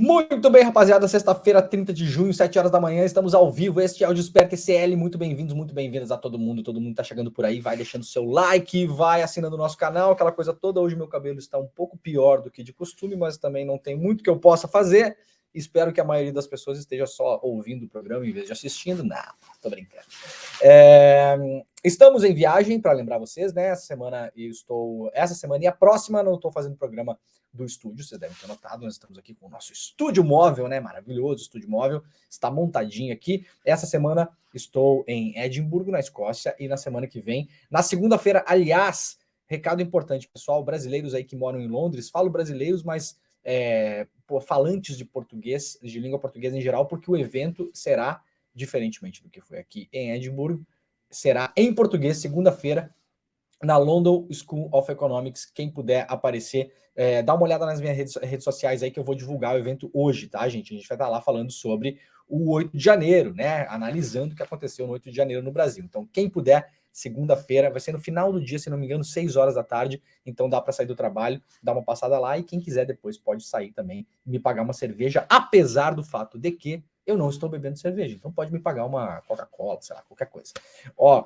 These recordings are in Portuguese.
Muito bem, rapaziada, sexta-feira, 30 de junho, 7 horas da manhã, estamos ao vivo, este é o Desperta ECL, muito bem-vindos, muito bem-vindas a todo mundo tá chegando por aí, vai deixando seu like, vai assinando o nosso canal, aquela coisa toda. Hoje meu cabelo está um pouco pior do que de costume, mas também não tem muito que eu possa fazer, espero que a maioria das pessoas esteja só ouvindo o programa em vez de assistindo. Não, tô brincando. Estamos em viagem, para lembrar vocês, né, essa semana e a próxima não estou fazendo programa do estúdio, vocês devem ter notado, nós estamos aqui com o nosso estúdio móvel, né, maravilhoso estúdio móvel, está montadinho aqui. Essa semana estou em Edimburgo, na Escócia, e na semana que vem, na segunda-feira, aliás, recado importante, pessoal, brasileiros aí que moram em Londres, falo brasileiros, mas falantes de português, de língua portuguesa em geral, porque o evento será, diferentemente do que foi aqui em Edimburgo, será em português, segunda-feira, na London School of Economics. Quem puder aparecer, dá uma olhada nas minhas redes sociais aí que eu vou divulgar o evento hoje, tá, gente? A gente vai estar lá falando sobre o 8 de janeiro, né? Analisando o que aconteceu no 8 de janeiro no Brasil. Então, quem puder, segunda-feira, vai ser no final do dia, se não me engano, 6 horas da tarde. Então dá para sair do trabalho, dar uma passada lá, e quem quiser depois pode sair também e me pagar uma cerveja, apesar do fato de que eu não estou bebendo cerveja, então pode me pagar uma Coca-Cola, sei lá, qualquer coisa. Ó,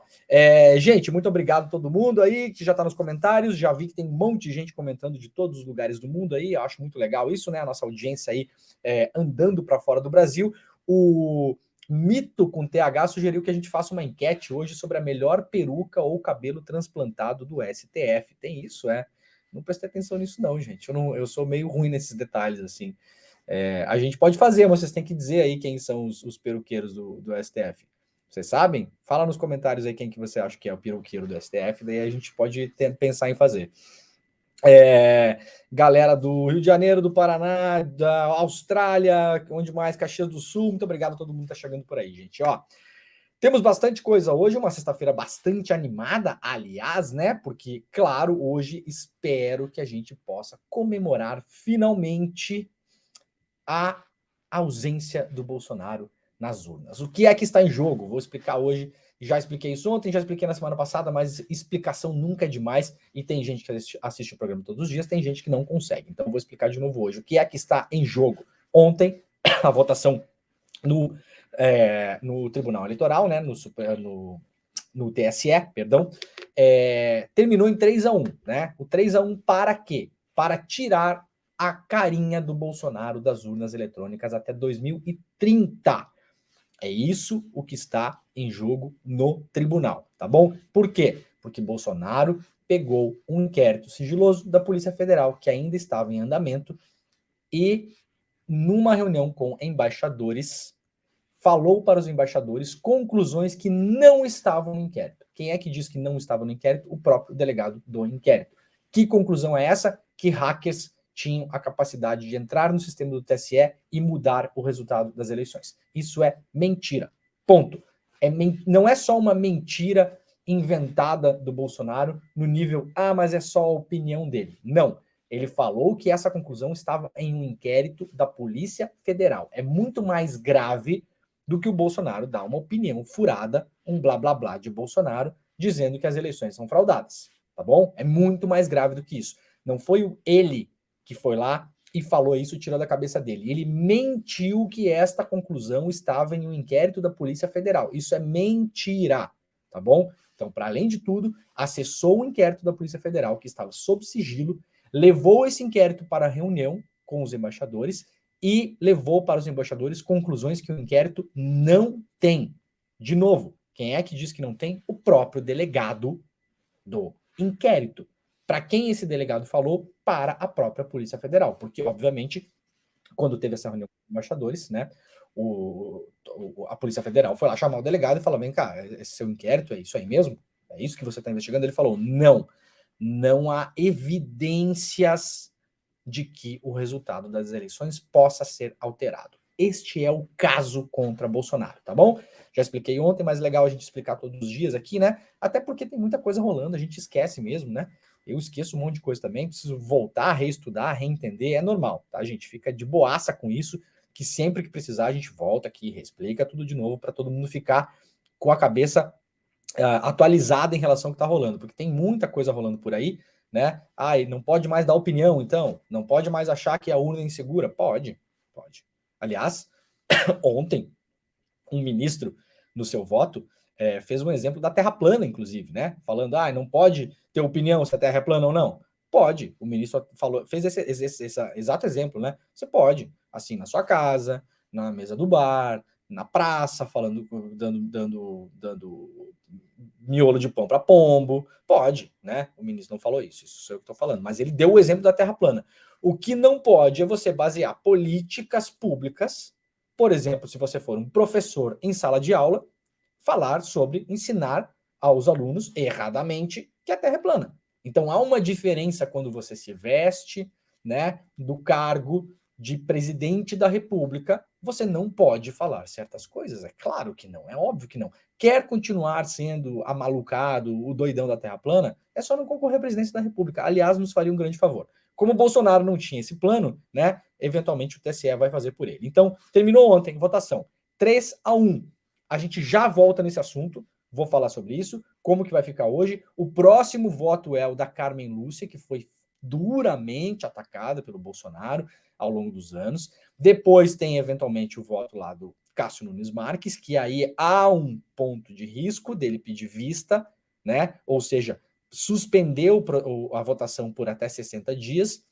gente, muito obrigado a todo mundo aí que já está nos comentários. Já vi que tem um monte de gente comentando de todos os lugares do mundo aí. Eu acho muito legal isso, né? A nossa audiência aí andando para fora do Brasil. O Mito com TH sugeriu que a gente faça uma enquete hoje sobre a melhor peruca ou cabelo transplantado do STF. Tem isso, Não prestei atenção nisso, não, gente. Eu sou meio ruim nesses detalhes, assim. A gente pode fazer, mas vocês têm que dizer aí quem são os peruqueiros do STF. Vocês sabem? Fala nos comentários aí quem que você acha que é o peruqueiro do STF, daí a gente pode pensar em fazer. Galera do Rio de Janeiro, do Paraná, da Austrália, onde mais? Caxias do Sul, muito obrigado a todo mundo que tá chegando por aí, gente. Ó, temos bastante coisa hoje, uma sexta-feira bastante animada, aliás, né? Porque, claro, hoje espero que a gente possa comemorar finalmente a ausência do Bolsonaro nas urnas. O que é que está em jogo? Vou explicar hoje. Já expliquei isso ontem, já expliquei na semana passada, mas explicação nunca é demais. E tem gente que assiste o programa todos os dias, tem gente que não consegue. Então vou explicar de novo hoje. O que é que está em jogo? Ontem, a votação no Tribunal Eleitoral, né, no TSE, perdão, terminou em 3-1, né? O 3-1 para quê? Para tirar a carinha do Bolsonaro das urnas eletrônicas até 2030. É isso o que está em jogo no tribunal, tá bom? Por quê? Porque Bolsonaro pegou um inquérito sigiloso da Polícia Federal que ainda estava em andamento e, numa reunião com embaixadores, falou para os embaixadores conclusões que não estavam no inquérito. Quem é que diz que não estava no inquérito? O próprio delegado do inquérito. Que conclusão é essa? Que hackers tinham a capacidade de entrar no sistema do TSE e mudar o resultado das eleições. Isso é mentira. Ponto. Não é só uma mentira inventada do Bolsonaro no nível, mas é só a opinião dele. Não. Ele falou que essa conclusão estava em um inquérito da Polícia Federal. É muito mais grave do que o Bolsonaro dar uma opinião furada, um blá blá blá de Bolsonaro, dizendo que as eleições são fraudadas. Tá bom? É muito mais grave do que isso. Não foi ele que foi lá e falou isso, tirou da cabeça dele. Ele mentiu que esta conclusão estava em um inquérito da Polícia Federal. Isso é mentira, tá bom? Então, para além de tudo, acessou o inquérito da Polícia Federal, que estava sob sigilo, levou esse inquérito para a reunião com os embaixadores e levou para os embaixadores conclusões que o inquérito não tem. De novo, quem é que diz que não tem? O próprio delegado do inquérito. Para quem esse delegado falou? Para a própria Polícia Federal, porque, obviamente, quando teve essa reunião com os embaixadores, né, a Polícia Federal foi lá chamar o delegado e falou: vem cá, esse seu inquérito é isso aí mesmo? É isso que você está investigando? Ele falou: não há evidências de que o resultado das eleições possa ser alterado. Este é o caso contra Bolsonaro, tá bom? Já expliquei ontem, mas é legal a gente explicar todos os dias aqui, né? Até porque tem muita coisa rolando, a gente esquece mesmo, né? Eu esqueço um monte de coisa também, preciso voltar, reestudar, reentender, é normal, tá, gente? Fica de boaça com isso, que sempre que precisar a gente volta aqui, reexplica tudo de novo para todo mundo ficar com a cabeça atualizada em relação ao que está rolando, porque tem muita coisa rolando por aí, né? Não pode mais dar opinião, então? Não pode mais achar que a urna é insegura? Pode. Pode. Aliás, ontem, um ministro, no seu voto, fez um exemplo da Terra plana, inclusive, né? Falando, não pode ter opinião se a Terra é plana ou não. Pode. O ministro fez esse exato exemplo, né? Você pode, assim, na sua casa, na mesa do bar, na praça, falando, dando miolo de pão para pombo. Pode, né? O ministro não falou isso sou eu que estou falando. Mas ele deu o exemplo da Terra plana. O que não pode é você basear políticas públicas, por exemplo, se você for um professor em sala de aula, falar sobre ensinar aos alunos, erradamente, que a Terra é plana. Então há uma diferença quando você se veste, né, do cargo de presidente da República, você não pode falar certas coisas. É claro que não, é óbvio que não. Quer continuar sendo amalucado, o doidão da Terra plana, é só não concorrer à presidência da República. Aliás, nos faria um grande favor. Como o Bolsonaro não tinha esse plano, né, eventualmente o TSE vai fazer por ele. Então, terminou ontem, votação 3-1. A gente já volta nesse assunto, vou falar sobre isso, como que vai ficar hoje. O próximo voto é o da Carmen Lúcia, que foi duramente atacada pelo Bolsonaro ao longo dos anos. Depois tem, eventualmente, o voto lá do Cássio Nunes Marques, que aí há um ponto de risco dele pedir vista, né? Ou seja, suspendeu a votação por até 60 dias.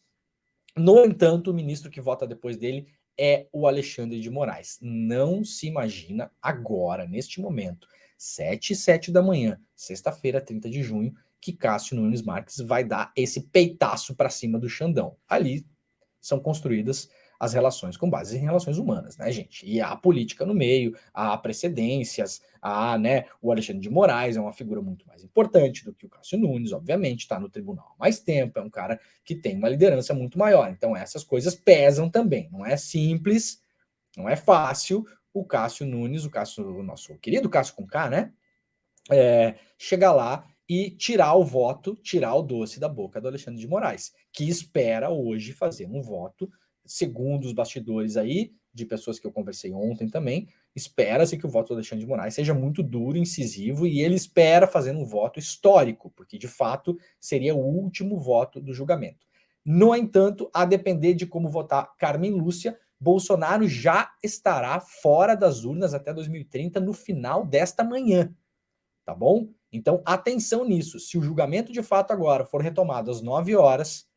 No entanto, o ministro que vota depois dele é o Alexandre de Moraes. Não se imagina agora, neste momento, 7h07 da manhã, sexta-feira, 30 de junho, que Cássio Nunes Marques vai dar esse peitaço para cima do Xandão. Ali são construídas as relações com base em relações humanas, né, gente? E há política no meio, há precedências, há, né, o Alexandre de Moraes é uma figura muito mais importante do que o Cássio Nunes, obviamente, está no tribunal há mais tempo, é um cara que tem uma liderança muito maior. Então essas coisas pesam também. Não é simples, não é fácil o Cássio Nunes, o nosso querido Cássio com K, né? Chegar lá e tirar o voto, tirar o doce da boca do Alexandre de Moraes, que espera hoje fazer um voto, segundo os bastidores aí, de pessoas que eu conversei ontem também, espera-se que o voto do Alexandre de Moraes seja muito duro, incisivo, e ele espera fazer um voto histórico, porque de fato seria o último voto do julgamento. No entanto, a depender de como votar Carmen Lúcia, Bolsonaro já estará fora das urnas até 2030 no final desta manhã. Tá bom? Então, atenção nisso. Se o julgamento de fato agora for retomado às 9 horas,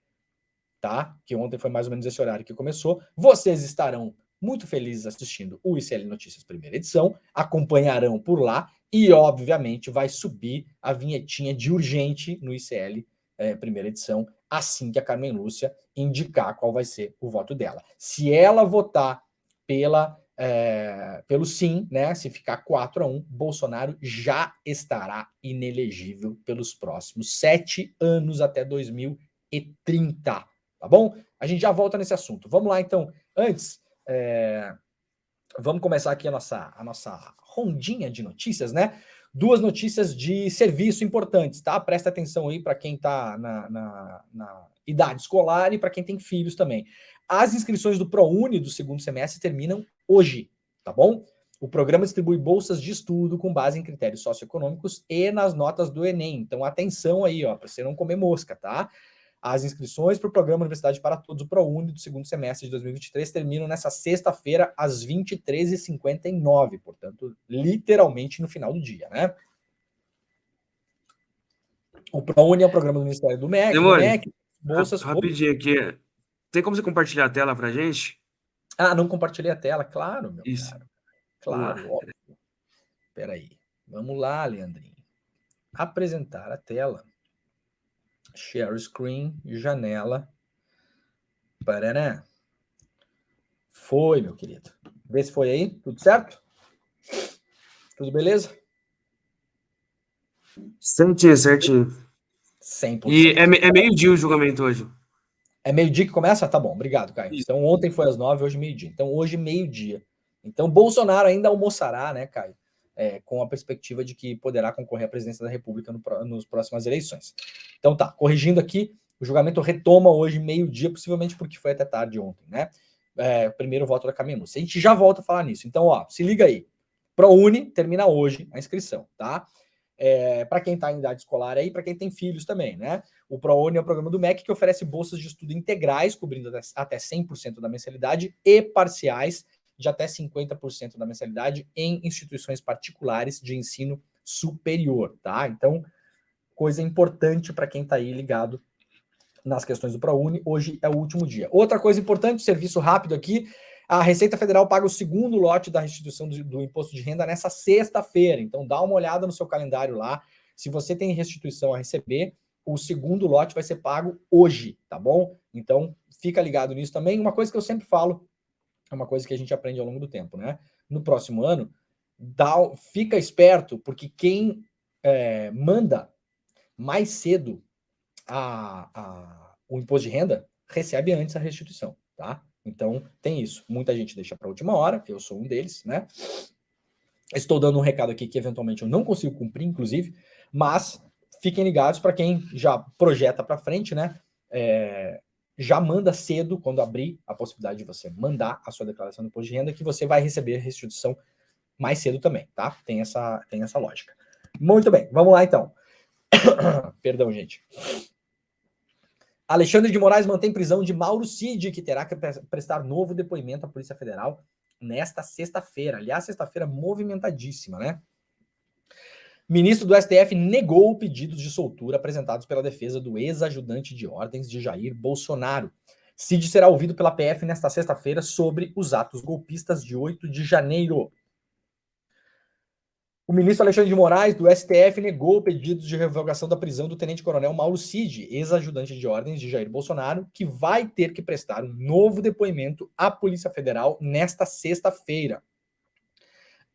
tá? Que ontem foi mais ou menos esse horário que começou, vocês estarão muito felizes assistindo o ICL Notícias primeira edição, acompanharão por lá e, obviamente, vai subir a vinhetinha de urgente no ICL primeira edição, assim que a Carmen Lúcia indicar qual vai ser o voto dela. Se ela votar pelo sim, né? Se ficar 4-1, Bolsonaro já estará inelegível pelos próximos 7 anos até 2030, tá bom? A gente já volta nesse assunto. Vamos lá, então. Antes, vamos começar aqui a nossa rondinha de notícias, né? 2 notícias de serviço importantes, tá? Presta atenção aí para quem está na idade escolar e para quem tem filhos também. As inscrições do ProUni do segundo semestre terminam hoje, tá bom? O programa distribui bolsas de estudo com base em critérios socioeconômicos e nas notas do Enem. Então, atenção aí, ó, para você não comer mosca, tá? As inscrições para o programa Universidade para Todos, o ProUni, do segundo semestre de 2023, terminam nessa sexta-feira, às 23h59, portanto, literalmente no final do dia, né? O ProUni é o programa do Ministério do MEC, Demônio, bolsas... rapidinho aqui. Tem como você compartilhar a tela pra gente? Não compartilhei a tela, claro, meu Isso. caro. Vamos lá. Claro, óbvio. Peraí. Vamos lá, Leandrinho. Apresentar a tela. Share screen, janela. Paraná. Foi, meu querido. Vê se foi aí. Tudo certo? Tudo beleza? Certinho. 100%. E é meio-dia o julgamento hoje. É meio-dia que começa? Tá bom, obrigado, Caio. Isso. Então ontem foi às 9, hoje meio-dia. Então hoje meio-dia. Então Bolsonaro ainda almoçará, né, Caio? Com a perspectiva de que poderá concorrer à presidência da República nas próximas eleições. Então tá, corrigindo aqui, o julgamento retoma hoje meio-dia, possivelmente porque foi até tarde ontem, né? Primeiro voto da Carmen Lúcia. A gente já volta a falar nisso. Então, ó, se liga aí. ProUni termina hoje a inscrição, tá? para quem está em idade escolar aí, para quem tem filhos também, né? O ProUni é o programa do MEC que oferece bolsas de estudo integrais, cobrindo até 100% da mensalidade, e parciais de até 50% da mensalidade em instituições particulares de ensino superior, tá? Então, coisa importante para quem está aí ligado nas questões do ProUni, hoje é o último dia. Outra coisa importante, serviço rápido aqui, a Receita Federal paga o segundo lote da restituição do imposto de renda nessa sexta-feira, então dá uma olhada no seu calendário lá, se você tem restituição a receber, o segundo lote vai ser pago hoje, tá bom? Então, fica ligado nisso também. Uma coisa que eu sempre falo, é uma coisa que a gente aprende ao longo do tempo, né? No próximo ano, fica esperto, porque quem manda mais cedo o imposto de renda recebe antes a restituição, tá? Então, tem isso. Muita gente deixa para a última hora, eu sou um deles, né? Estou dando um recado aqui que eventualmente eu não consigo cumprir, inclusive, mas fiquem ligados para quem já projeta para frente, né? Já manda cedo, quando abrir a possibilidade de você mandar a sua declaração do imposto de renda, que você vai receber a restituição mais cedo também, tá? Tem essa lógica. Muito bem, vamos lá então. Perdão, gente. Alexandre de Moraes mantém prisão de Mauro Cid, que terá que prestar novo depoimento à Polícia Federal nesta sexta-feira. Aliás, sexta-feira movimentadíssima, né? Ministro do STF negou pedidos de soltura apresentados pela defesa do ex-ajudante de ordens de Jair Bolsonaro. Cid será ouvido pela PF nesta sexta-feira sobre os atos golpistas de 8 de janeiro. O ministro Alexandre de Moraes, do STF, negou pedidos de revogação da prisão do tenente-coronel Mauro Cid, ex-ajudante de ordens de Jair Bolsonaro, que vai ter que prestar um novo depoimento à Polícia Federal nesta sexta-feira.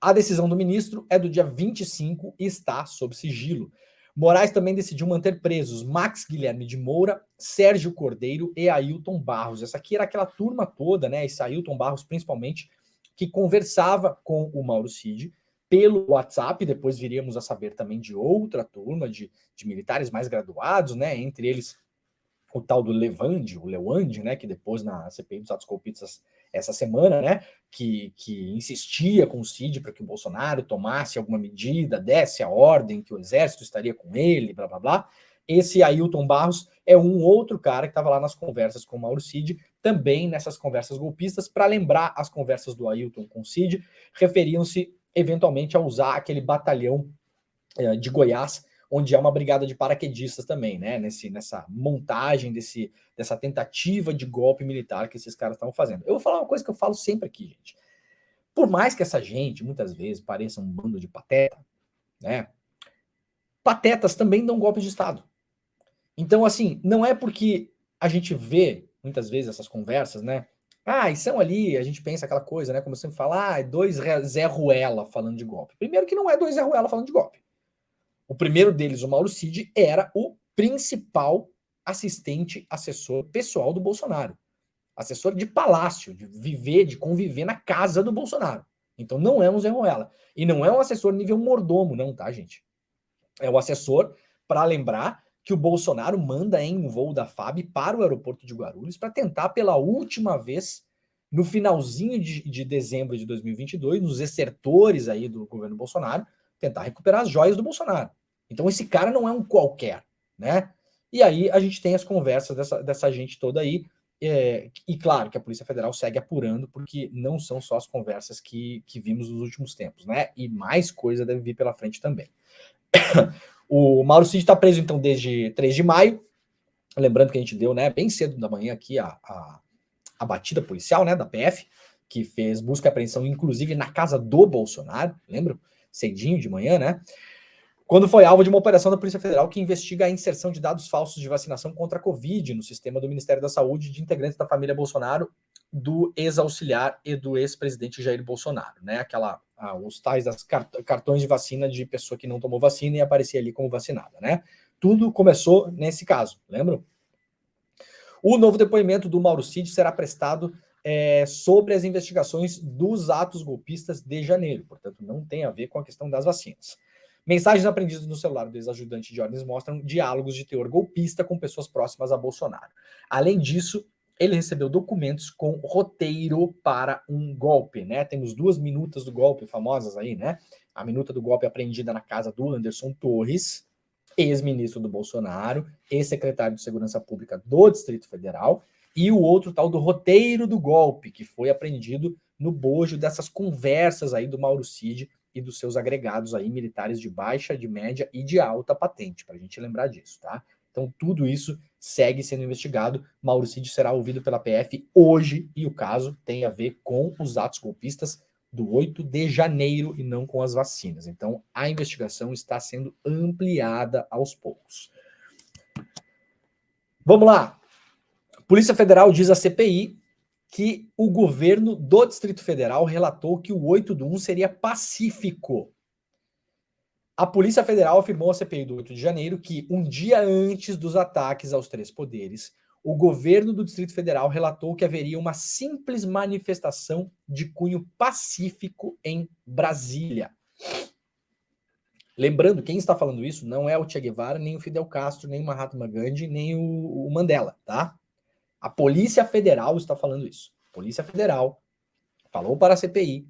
A decisão do ministro é do dia 25 e está sob sigilo. Moraes também decidiu manter presos Max Guilherme de Moura, Sérgio Cordeiro e Ailton Barros. Essa aqui era aquela turma toda, né? Esse Ailton Barros, principalmente, que conversava com o Mauro Cid pelo WhatsApp. Depois viríamos a saber também de outra turma de militares mais graduados, né? Entre eles o tal do Levande, o Lewande, né? Que depois na CPI dos atos golpistas essa semana, né? Que insistia com o Cid para que o Bolsonaro tomasse alguma medida, desse a ordem que o exército estaria com ele, blá blá blá. Esse Ailton Barros é um outro cara que estava lá nas conversas com o Mauro Cid, também nessas conversas golpistas. Para lembrar, as conversas do Ailton com o Cid referiam-se eventualmente a usar aquele batalhão de Goiás, onde há uma brigada de paraquedistas também, né? Nessa montagem dessa tentativa de golpe militar que esses caras estavam fazendo. Eu vou falar uma coisa que eu falo sempre aqui, gente. Por mais que essa gente, muitas vezes, pareça um bando de pateta, né? Patetas também dão golpes de Estado. Então, assim, não é porque a gente vê, muitas vezes, essas conversas, né? E são ali, a gente pensa aquela coisa, né? Como eu sempre falo, é dois Zé Ruela falando de golpe. Primeiro que não é dois Zé Ruela falando de golpe. O primeiro deles, o Mauro Cid, era o principal assistente, assessor pessoal do Bolsonaro. Assessor de palácio, de conviver na casa do Bolsonaro. Então não é um Zé Ruela. E não é um assessor nível mordomo, não, tá, gente? É o assessor, para lembrar, que o Bolsonaro manda em um voo da FAB para o aeroporto de Guarulhos para tentar pela última vez, no finalzinho de dezembro de 2022, nos exertores aí do governo Bolsonaro, tentar recuperar as joias do Bolsonaro. Então esse cara não é um qualquer, né? E aí a gente tem as conversas dessa gente toda aí, e claro que a Polícia Federal segue apurando, porque não são só as conversas que vimos nos últimos tempos, né? E mais coisa deve vir pela frente também. O Mauro Cid está preso, então, desde 3 de maio. Lembrando que a gente deu, né, bem cedo da manhã aqui a batida policial, né, da PF, que fez busca e apreensão, inclusive, na casa do Bolsonaro, lembram? Cedinho de manhã, né? Quando foi alvo de uma operação da Polícia Federal que investiga a inserção de dados falsos de vacinação contra a Covid no sistema do Ministério da Saúde de integrantes da família Bolsonaro, do ex-auxiliar e do ex-presidente Jair Bolsonaro, né? Os tais das cartões de vacina de pessoa que não tomou vacina e aparecia ali como vacinada, né? Tudo começou nesse caso, lembram? O novo depoimento do Mauro Cid será prestado sobre as investigações dos atos golpistas de janeiro, portanto, não tem a ver com a questão das vacinas. Mensagens aprendidas no celular do ex-ajudante de ordens mostram diálogos de teor golpista com pessoas próximas a Bolsonaro. Além disso, ele recebeu documentos com roteiro para um golpe, né? Temos 2 minutas do golpe famosas aí, né? A minuta do golpe apreendida na casa do Anderson Torres, ex-ministro do Bolsonaro, ex-secretário de Segurança Pública do Distrito Federal, e o outro tal do roteiro do golpe, que foi apreendido no bojo dessas conversas aí do Mauro Cid e dos seus agregados aí, militares de baixa, de média e de alta patente, para a gente lembrar disso, tá? Então tudo isso segue sendo investigado. Mauro Cid será ouvido pela PF hoje e o caso tem a ver com os atos golpistas do 8 de janeiro e não com as vacinas. Então a investigação está sendo ampliada aos poucos. Vamos lá. Polícia Federal diz à CPI que o governo do Distrito Federal relatou que o 8/1 seria pacífico. A Polícia Federal afirmou à CPI do 8 de janeiro que, um dia antes dos ataques aos 3 poderes, o governo do Distrito Federal relatou que haveria uma simples manifestação de cunho pacífico em Brasília. Lembrando, quem está falando isso não é o Che Guevara, nem o Fidel Castro, nem o Mahatma Gandhi, nem o Mandela, tá? A Polícia Federal está falando isso. A Polícia Federal falou para a CPI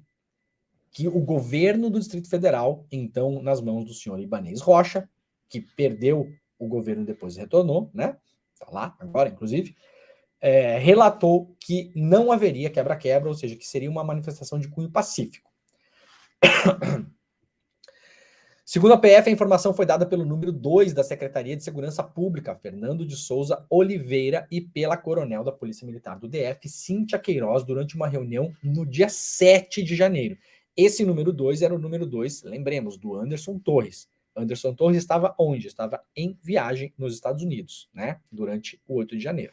que o governo do Distrito Federal, então nas mãos do senhor Ibanez Rocha, que perdeu o governo e depois retornou, né? Tá lá agora, inclusive, relatou que não haveria quebra-quebra, ou seja, que seria uma manifestação de cunho pacífico. Segundo a PF, a informação foi dada pelo número 2 da Secretaria de Segurança Pública, Fernando de Souza Oliveira, e pela coronel da Polícia Militar do DF, Cíntia Queiroz, durante uma reunião no dia 7 de janeiro. Esse número 2 era o número 2, lembremos, do Anderson Torres. Anderson Torres estava onde? Estava em viagem nos Estados Unidos, né? Durante o 8 de janeiro.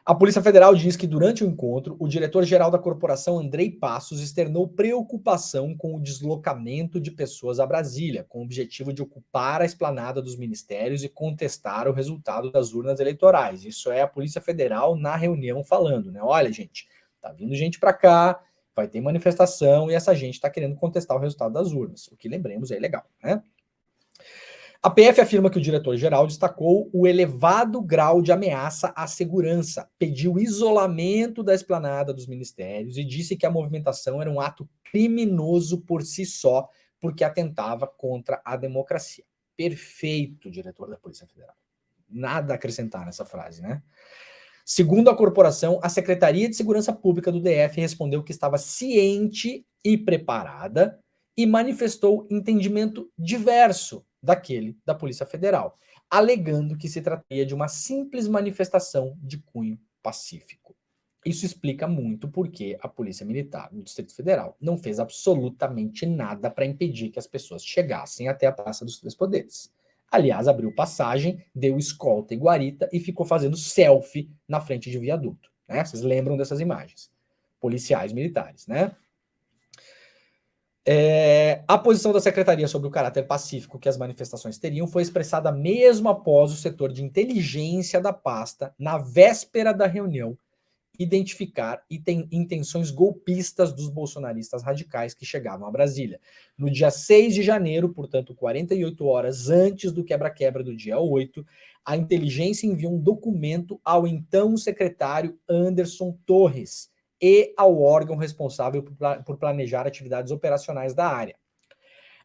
A Polícia Federal diz que durante o encontro, o diretor-geral da corporação, Andrei Passos, externou preocupação com o deslocamento de pessoas a Brasília, com o objetivo de ocupar a esplanada dos ministérios e contestar o resultado das urnas eleitorais. Isso é a Polícia Federal na reunião falando, né? Olha, gente, tá vindo gente para cá, vai ter manifestação e essa gente está querendo contestar o resultado das urnas, o que, lembremos, é ilegal, né? A PF afirma que o diretor-geral destacou o elevado grau de ameaça à segurança, pediu isolamento da esplanada dos ministérios e disse que a movimentação era um ato criminoso por si só, porque atentava contra a democracia. Perfeito, diretor da Polícia Federal. Nada a acrescentar nessa frase, né? Segundo a corporação, a Secretaria de Segurança Pública do DF respondeu que estava ciente e preparada e manifestou entendimento diverso daquele da Polícia Federal, alegando que se trataria de uma simples manifestação de cunho pacífico. Isso explica muito porque a Polícia Militar do Distrito Federal não fez absolutamente nada para impedir que as pessoas chegassem até a Praça dos Três Poderes. Aliás, abriu passagem, deu escolta e guarita e ficou fazendo selfie na frente de viaduto, né? Vocês lembram dessas imagens? Policiais militares, né? A posição da secretaria sobre o caráter pacífico que as manifestações teriam foi expressada mesmo após o setor de inteligência da pasta, na véspera da reunião, identificar intenções golpistas dos bolsonaristas radicais que chegavam a Brasília. No dia 6 de janeiro, portanto 48 horas antes do quebra-quebra do dia 8, a inteligência enviou um documento ao então secretário Anderson Torres e ao órgão responsável por planejar atividades operacionais da área.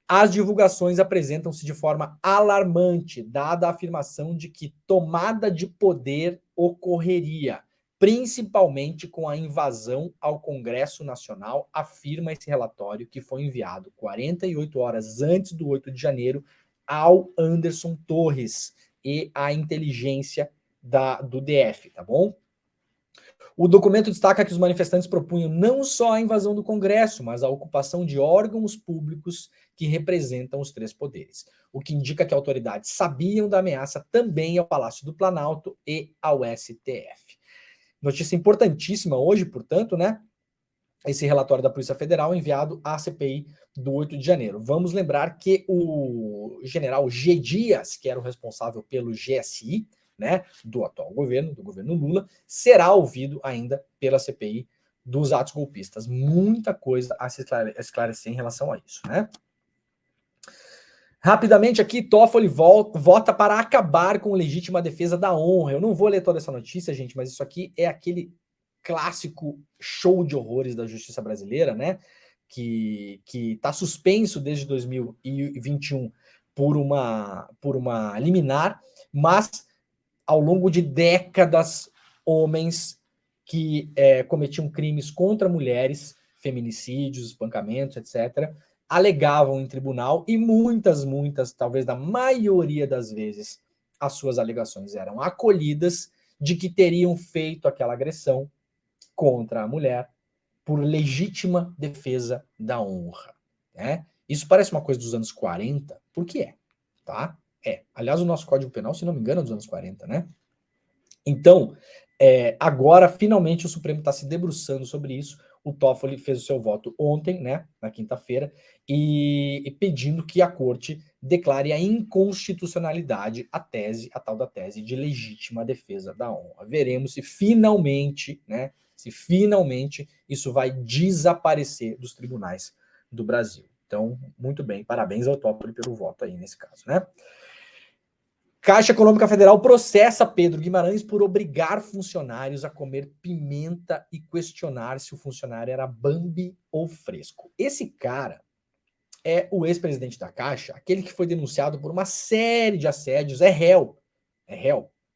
As divulgações apresentam-se de forma alarmante, dada a afirmação de que tomada de poder ocorreria, principalmente com a invasão ao Congresso Nacional, afirma esse relatório que foi enviado 48 horas antes do 8 de janeiro ao Anderson Torres e à inteligência do DF, tá bom? O documento destaca que os manifestantes propunham não só a invasão do Congresso, mas a ocupação de órgãos públicos que representam os três poderes, o que indica que autoridades sabiam da ameaça também ao Palácio do Planalto e ao STF. Notícia importantíssima hoje, portanto, né? Esse relatório da Polícia Federal enviado à CPI do 8 de janeiro. Vamos lembrar que o general G. Dias, que era o responsável pelo GSI, né, do atual governo, do governo Lula, será ouvido ainda pela CPI dos atos golpistas. Muita coisa a se esclarecer em relação a isso, né? Rapidamente aqui, Toffoli vota para acabar com legítima defesa da honra. Eu não vou ler toda essa notícia, gente, mas isso aqui é aquele clássico show de horrores da justiça brasileira, né? Que está suspenso desde 2021 por uma liminar, mas ao longo de décadas, homens que cometiam crimes contra mulheres, feminicídios, espancamentos, etc., alegavam em tribunal e muitas, talvez da maioria das vezes, as suas alegações eram acolhidas de que teriam feito aquela agressão contra a mulher por legítima defesa da honra. Né? Isso parece uma coisa dos anos 40, porque é, tá? É. Aliás, o nosso Código Penal, se não me engano, é dos anos 40, né? Então, agora, finalmente, o Supremo está se debruçando sobre isso. O Toffoli fez o seu voto ontem, né, na quinta-feira, e pedindo que a corte declare a inconstitucionalidade a tal da tese de legítima defesa da honra. Veremos se finalmente, né, isso vai desaparecer dos tribunais do Brasil. Então, muito bem, parabéns ao Toffoli pelo voto aí nesse caso, né? Caixa Econômica Federal processa Pedro Guimarães por obrigar funcionários a comer pimenta e questionar se o funcionário era Bambi ou fresco. Esse cara é o ex-presidente da Caixa, aquele que foi denunciado por uma série de assédios, é réu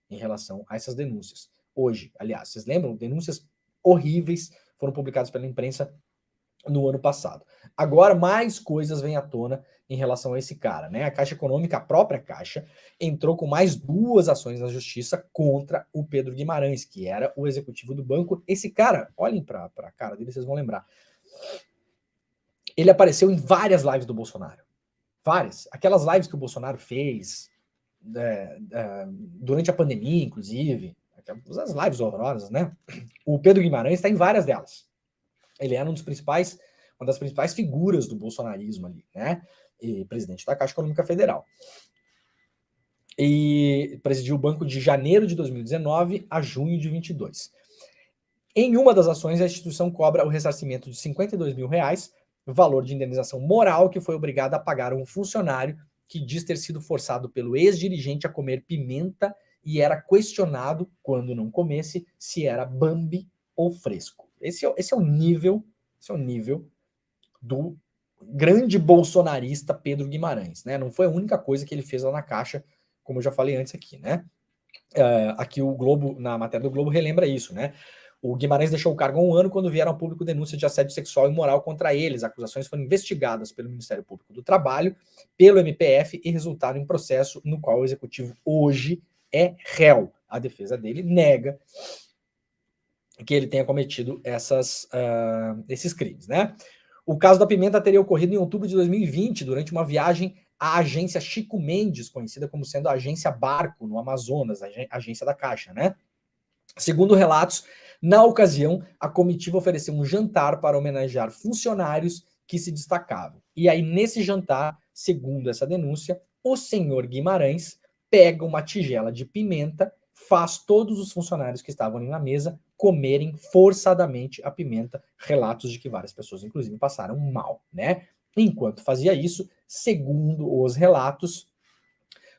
em relação a essas denúncias. Hoje, aliás, vocês lembram? Denúncias horríveis foram publicadas pela imprensa no ano passado. Agora, mais coisas vêm à tona em relação a esse cara, né? A Caixa Econômica, a própria Caixa, entrou com mais 2 ações na justiça contra o Pedro Guimarães, que era o executivo do banco. Esse cara, olhem para a cara dele, vocês vão lembrar. Ele apareceu em várias lives do Bolsonaro. Várias. Aquelas lives que o Bolsonaro fez durante a pandemia, inclusive. As lives horrorosas, né? O Pedro Guimarães está em várias delas. Ele era uma das principais figuras do bolsonarismo ali, né? E presidente da Caixa Econômica Federal. E presidiu o banco de janeiro de 2019 a junho de 22. Em uma das ações, a instituição cobra o ressarcimento de R$52 mil, valor de indenização moral que foi obrigada a pagar um funcionário que diz ter sido forçado pelo ex-dirigente a comer pimenta e era questionado, quando não comesse, se era Bambi ou fresco. Esse é o nível do grande bolsonarista Pedro Guimarães, né? Não foi a única coisa que ele fez lá na Caixa, como eu já falei antes aqui, né? Aqui o Globo, na matéria do Globo, relembra isso, né? O Guimarães deixou o cargo há 1 ano quando vieram ao público denúncias de assédio sexual e moral contra eles. As acusações foram investigadas pelo Ministério Público do Trabalho, pelo MPF e resultaram em processo no qual o executivo hoje é réu. A defesa dele nega que ele tenha cometido esses crimes, né? O caso da pimenta teria ocorrido em outubro de 2020, durante uma viagem à agência Chico Mendes, conhecida como sendo a agência Barco, no Amazonas, a agência da Caixa, né? Segundo relatos, na ocasião, a comitiva ofereceu um jantar para homenagear funcionários que se destacavam. E aí, nesse jantar, segundo essa denúncia, o senhor Guimarães pega uma tigela de pimenta, faz todos os funcionários que estavam ali na mesa comerem forçadamente a pimenta. Relatos de que várias pessoas, inclusive, passaram mal, né? Enquanto fazia isso, segundo os relatos,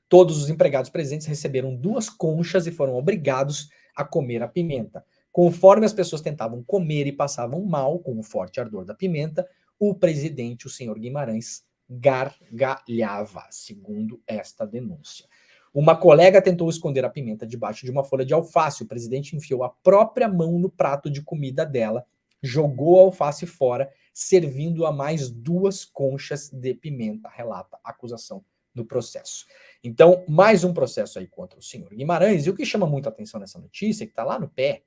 todos os empregados presentes receberam 2 conchas e foram obrigados a comer a pimenta. Conforme as pessoas tentavam comer e passavam mal com o forte ardor da pimenta, o presidente, o senhor Guimarães, gargalhava, segundo esta denúncia. Uma colega tentou esconder a pimenta debaixo de uma folha de alface. O presidente enfiou a própria mão no prato de comida dela, jogou a alface fora, servindo a mais 2 conchas de pimenta, relata a acusação no processo. Então, mais um processo aí contra o senhor Guimarães. E o que chama muita atenção nessa notícia, que está lá no pé,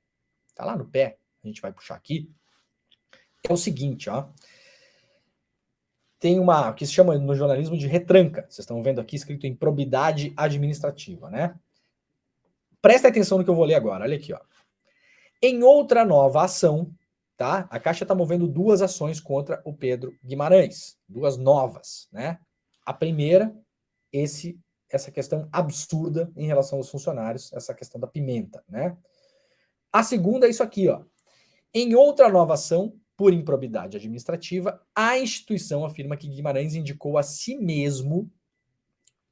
a gente vai puxar aqui, é o seguinte, ó. Tem uma que se chama no jornalismo de retranca. Vocês estão vendo aqui escrito improbidade administrativa, né? Presta atenção no que eu vou ler agora. Olha aqui, ó. Em outra nova ação, tá? A Caixa está movendo 2 ações contra o Pedro Guimarães, 2 novas, né? A primeira, essa questão absurda em relação aos funcionários, essa questão da pimenta, né? A segunda é isso aqui, ó. Em outra nova ação, por improbidade administrativa, a instituição afirma que Guimarães indicou a si mesmo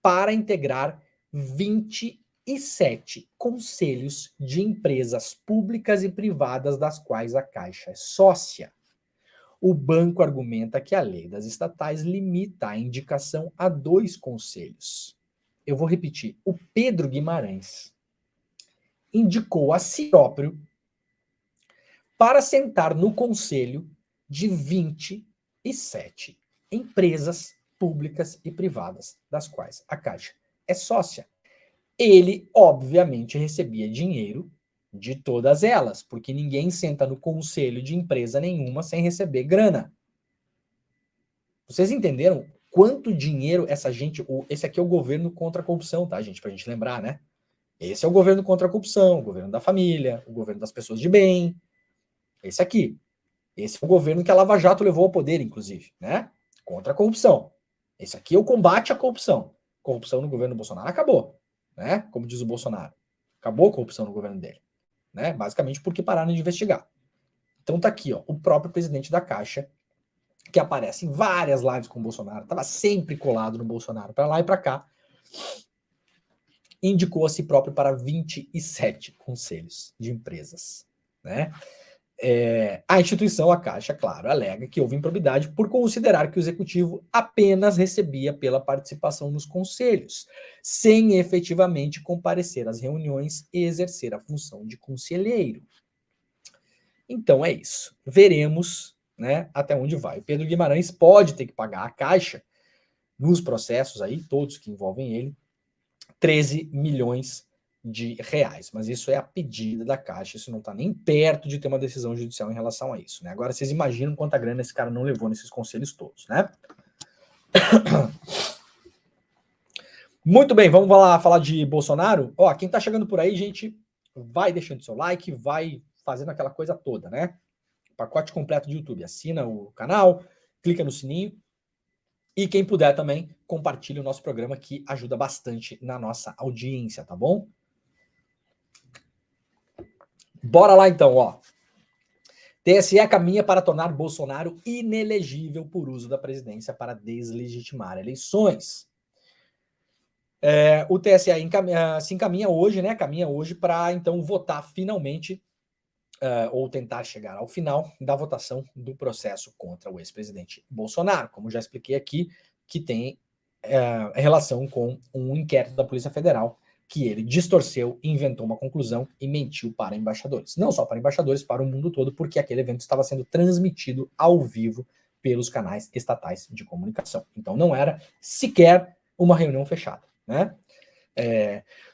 para integrar 27 conselhos de empresas públicas e privadas das quais a Caixa é sócia. O banco argumenta que a lei das estatais limita a indicação a 2 conselhos. Eu vou repetir. O Pedro Guimarães indicou a si próprio para sentar no conselho de 27 empresas públicas e privadas das quais a Caixa é sócia. Ele, obviamente, recebia dinheiro de todas elas, porque ninguém senta no conselho de empresa nenhuma sem receber grana. Vocês entenderam quanto dinheiro essa gente... Esse aqui é o governo contra a corrupção, tá, gente? Pra gente lembrar, né? Esse é o governo contra a corrupção, o governo da família, o governo das pessoas de bem. Esse aqui. Esse é o governo que a Lava Jato levou ao poder, inclusive, né? Contra a corrupção. Esse aqui é o combate à corrupção. Corrupção no governo do Bolsonaro acabou, né? Como diz o Bolsonaro. Acabou a corrupção no governo dele, né? Basicamente porque pararam de investigar. Então tá aqui, ó, o próprio presidente da Caixa, que aparece em várias lives com o Bolsonaro, estava sempre colado no Bolsonaro, para lá e para cá, indicou a si próprio para 27 conselhos de empresas, né? A instituição, a Caixa, claro, alega que houve improbidade por considerar que o executivo apenas recebia pela participação nos conselhos, sem efetivamente comparecer às reuniões e exercer a função de conselheiro. Então é isso. Veremos, né, até onde vai. O Pedro Guimarães pode ter que pagar a Caixa nos processos aí, todos que envolvem ele, 13 milhões de reais, mas isso é a pedida da Caixa, isso não está nem perto de ter uma decisão judicial em relação a isso, né? Agora vocês imaginam quanta grana esse cara não levou nesses conselhos todos, né? Muito bem, vamos lá falar de Bolsonaro. Ó, quem tá chegando por aí, gente, vai deixando seu like, vai fazendo aquela coisa toda, né? Pacote completo de YouTube, assina o canal, clica no sininho e quem puder também, compartilhe o nosso programa que ajuda bastante na nossa audiência, tá bom? Bora lá então, ó. TSE caminha para tornar Bolsonaro inelegível por uso da presidência para deslegitimar eleições. O TSE se encaminha hoje, né? Caminha hoje para então votar finalmente ou tentar chegar ao final da votação do processo contra o ex-presidente Bolsonaro, como já expliquei aqui, que tem relação com um inquérito da Polícia Federal que ele distorceu, inventou uma conclusão e mentiu para embaixadores. Não só para embaixadores, para o mundo todo, porque aquele evento estava sendo transmitido ao vivo pelos canais estatais de comunicação. Então não era sequer uma reunião fechada, né?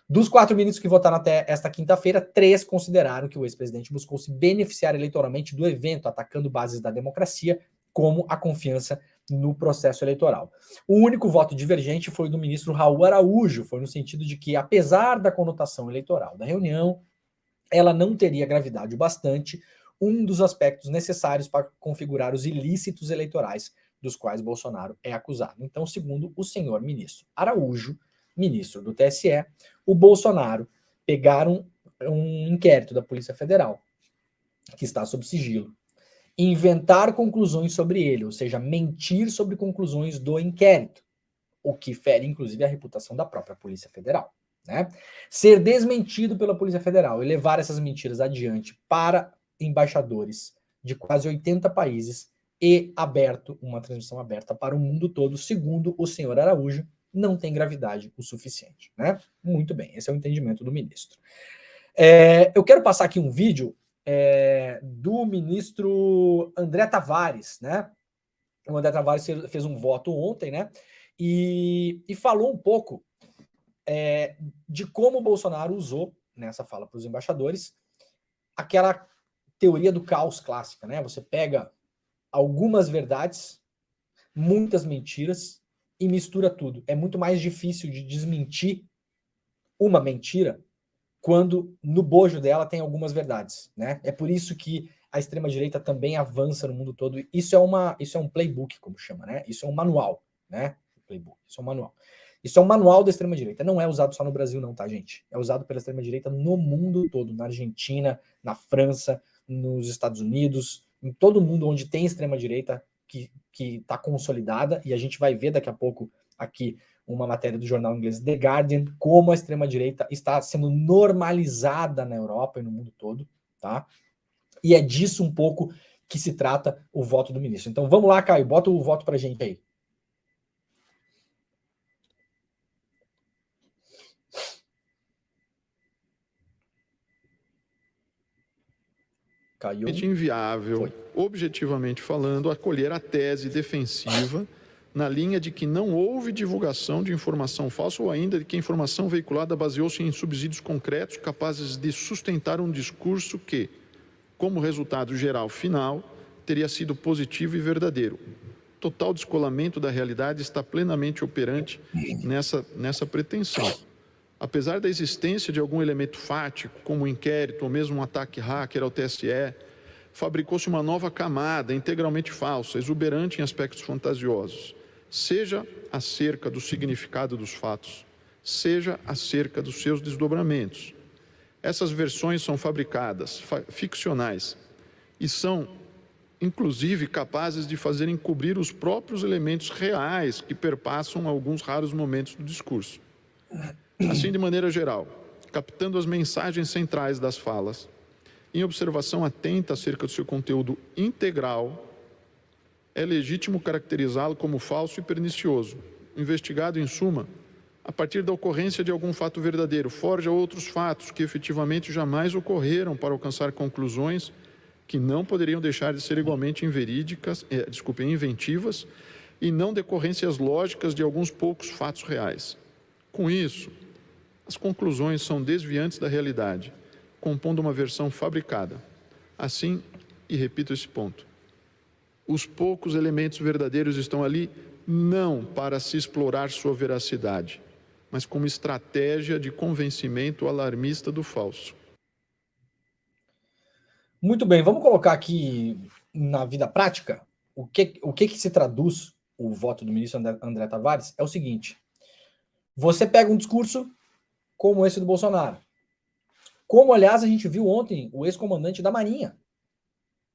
Dos 4 ministros que votaram até esta quinta-feira, 3 consideraram que o ex-presidente buscou se beneficiar eleitoralmente do evento, atacando bases da democracia, como a confiança no processo eleitoral. O único voto divergente foi do ministro Raul Araújo, foi no sentido de que, apesar da conotação eleitoral da reunião, ela não teria gravidade o bastante, um dos aspectos necessários para configurar os ilícitos eleitorais dos quais Bolsonaro é acusado. Então, segundo o senhor ministro Araújo, ministro do TSE, o Bolsonaro pegaram um inquérito da Polícia Federal, que está sob sigilo, inventar conclusões sobre ele, ou seja, mentir sobre conclusões do inquérito, o que fere, inclusive, a reputação da própria Polícia Federal, né? Ser desmentido pela Polícia Federal e levar essas mentiras adiante para embaixadores de quase 80 países e uma transmissão aberta para o mundo todo, segundo o senhor Araújo, não tem gravidade o suficiente, né? Muito bem, esse é o entendimento do ministro. Eu quero passar aqui um vídeo do ministro André Tavares, né? O André Tavares fez um voto ontem, né? E falou um pouco de como o Bolsonaro usou, nessa fala para os embaixadores, aquela teoria do caos clássica, né? Você pega algumas verdades, muitas mentiras e mistura tudo. É muito mais difícil de desmentir uma mentira quando no bojo dela tem algumas verdades, né? É por isso que a extrema-direita também avança no mundo todo. Isso é um playbook, como chama, né? Isso é um manual, né? Playbook, isso é um manual. Isso é um manual da extrema-direita. Não é usado só no Brasil, não, tá, gente? É usado pela extrema-direita no mundo todo, na Argentina, na França, nos Estados Unidos, em todo mundo onde tem extrema-direita que está consolidada, e a gente vai ver daqui a pouco aqui uma matéria do jornal inglês The Guardian, como a extrema-direita está sendo normalizada na Europa e no mundo todo, tá? E é disso um pouco que se trata o voto do ministro. Então vamos lá, Caio, bota o voto pra gente aí. Caiu. Inviável, objetivamente falando, acolher a tese defensiva na linha de que não houve divulgação de informação falsa ou ainda de que a informação veiculada baseou-se em subsídios concretos capazes de sustentar um discurso que, como resultado geral final, teria sido positivo e verdadeiro. Total descolamento da realidade está plenamente operante nessa pretensão. Apesar da existência de algum elemento fático, como um inquérito ou mesmo um ataque hacker ao TSE, fabricou-se uma nova camada integralmente falsa, exuberante em aspectos fantasiosos, seja acerca do significado dos fatos, seja acerca dos seus desdobramentos. Essas versões são fabricadas, ficcionais, e são, inclusive, capazes de fazer encobrir os próprios elementos reais que perpassam alguns raros momentos do discurso. Assim, de maneira geral, captando as mensagens centrais das falas, em observação atenta acerca do seu conteúdo integral, é legítimo caracterizá-lo como falso e pernicioso. Investigado, em suma, a partir da ocorrência de algum fato verdadeiro, forja outros fatos que efetivamente jamais ocorreram para alcançar conclusões que não poderiam deixar de ser igualmente inventivas e não decorrências lógicas de alguns poucos fatos reais. Com isso, as conclusões são desviantes da realidade, compondo uma versão fabricada. Assim, e repito esse ponto, os poucos elementos verdadeiros estão ali não para se explorar sua veracidade, mas como estratégia de convencimento alarmista do falso. Muito bem, vamos colocar aqui na vida prática o que se traduz o voto do ministro André Tavares. É o seguinte: você pega um discurso como esse do Bolsonaro, como, aliás, a gente viu ontem o ex-comandante da Marinha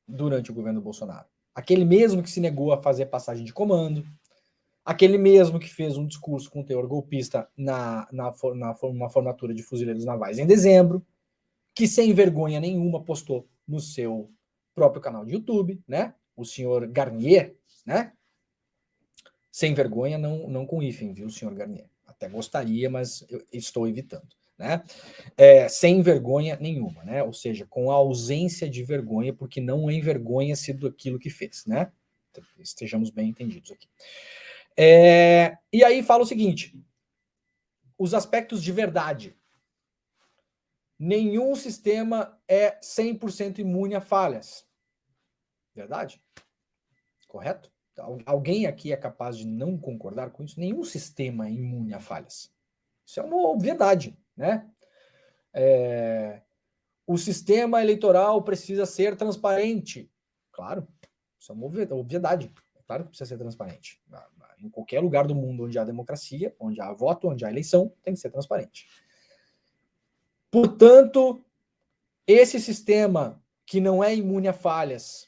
durante o governo do Bolsonaro. Aquele mesmo que se negou a fazer passagem de comando, aquele mesmo que fez um discurso com teor golpista na formatura de fuzileiros navais em dezembro, que sem vergonha nenhuma postou no seu próprio canal de YouTube, né? O senhor Garnier, né? Sem vergonha, não com hífen, viu, senhor Garnier? Até gostaria, mas eu estou evitando, né? Sem vergonha nenhuma, né? Ou seja, com a ausência de vergonha, porque não envergonha-se daquilo que fez, né? Estejamos bem entendidos aqui. E aí fala o seguinte: os aspectos de verdade. Nenhum sistema é 100% imune a falhas. Verdade? Correto? Alguém aqui é capaz de não concordar com isso? Nenhum sistema é imune a falhas. Isso é uma obviedade, né? O sistema eleitoral precisa ser transparente. Claro, isso é uma obviedade. Claro que precisa ser transparente. Em qualquer lugar do mundo onde há democracia, onde há voto, onde há eleição, tem que ser transparente. Portanto, esse sistema que não é imune a falhas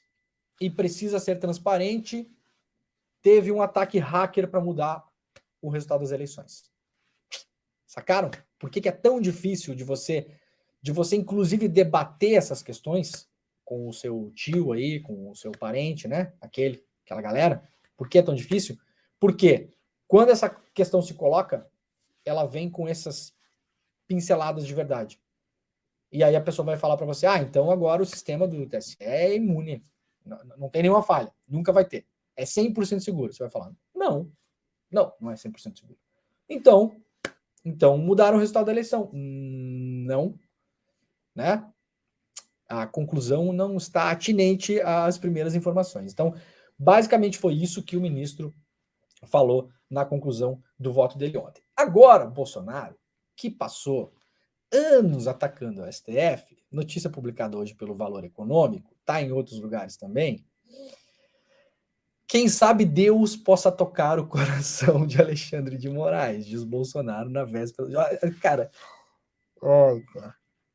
e precisa ser transparente, teve um ataque hacker para mudar o resultado das eleições. Sacaram? Por que é tão difícil de você inclusive debater essas questões com o seu tio aí, com o seu parente, né? Aquela galera. Por que é tão difícil? Porque quando essa questão se coloca, ela vem com essas pinceladas de verdade. E aí a pessoa vai falar para você: então agora o sistema do TSE é imune. Não tem nenhuma falha. Nunca vai ter. É 100% seguro. Você vai falar: não é 100% seguro. Então mudaram o resultado da eleição. Não. Né? A conclusão não está atinente às primeiras informações. Então, basicamente foi isso que o ministro falou na conclusão do voto dele ontem. Agora, Bolsonaro, que passou anos atacando o STF, notícia publicada hoje pelo Valor Econômico, está em outros lugares também, quem sabe Deus possa tocar o coração de Alexandre de Moraes, diz Bolsonaro na véspera. Cara,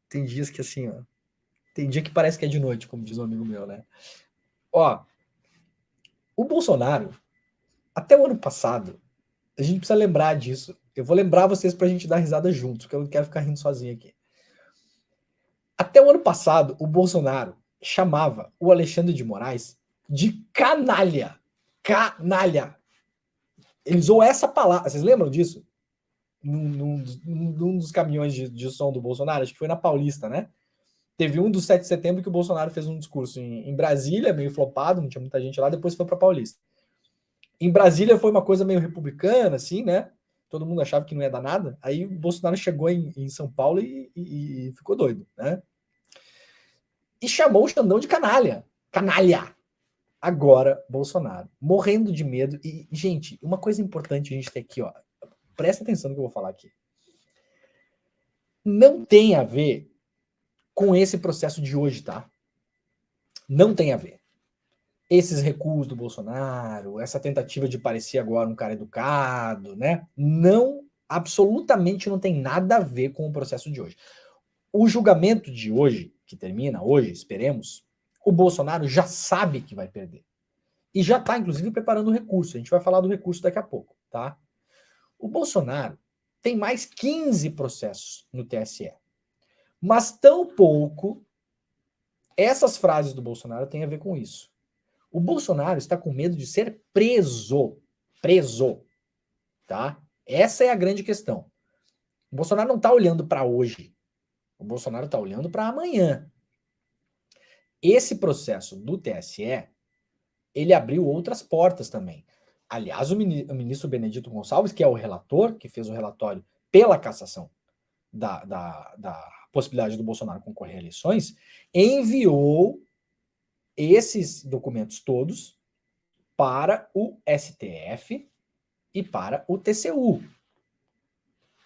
tem dias que assim, ó, tem dia que parece que é de noite, como diz um amigo meu, né? O Bolsonaro, até o ano passado, A gente precisa lembrar disso. Eu vou lembrar vocês pra gente dar risada juntos, porque eu não quero ficar rindo sozinho aqui. Até o ano passado, o Bolsonaro chamava o Alexandre de Moraes de canalha. Canalha. Ele usou essa palavra. Vocês lembram disso? Num dos caminhões de som do Bolsonaro, acho que foi na Paulista, né? Teve um do 7 de setembro que o Bolsonaro fez um discurso em Brasília, meio flopado, não tinha muita gente lá, depois foi para Paulista. Em Brasília foi uma coisa meio republicana, assim, né? Todo mundo achava que não ia dar nada. Aí o Bolsonaro chegou em São Paulo e ficou doido, né? E chamou o Xandão de canalha. Canalha! Agora, Bolsonaro, morrendo de medo. E, gente, uma coisa importante a gente tem aqui, ó. Presta atenção no que eu vou falar aqui. Não tem a ver com esse processo de hoje, tá? Não tem a ver. Esses recuos do Bolsonaro, essa tentativa de parecer agora um cara educado, né? Não, absolutamente não tem nada a ver com o processo de hoje. O julgamento de hoje, que termina hoje, esperemos, o Bolsonaro já sabe que vai perder. E já está, inclusive, preparando o recurso. A gente vai falar do recurso daqui a pouco, tá? O Bolsonaro tem mais 15 processos no TSE. Mas tampouco essas frases do Bolsonaro têm a ver com isso. O Bolsonaro está com medo de ser preso. Preso. Tá? Essa é a grande questão. O Bolsonaro não está olhando para hoje. O Bolsonaro está olhando para amanhã. Esse processo do TSE, ele abriu outras portas também. Aliás, o ministro Benedito Gonçalves, que é o relator, que fez o relatório pela cassação da possibilidade do Bolsonaro concorrer a eleições, enviou esses documentos todos para o STF e para o TCU.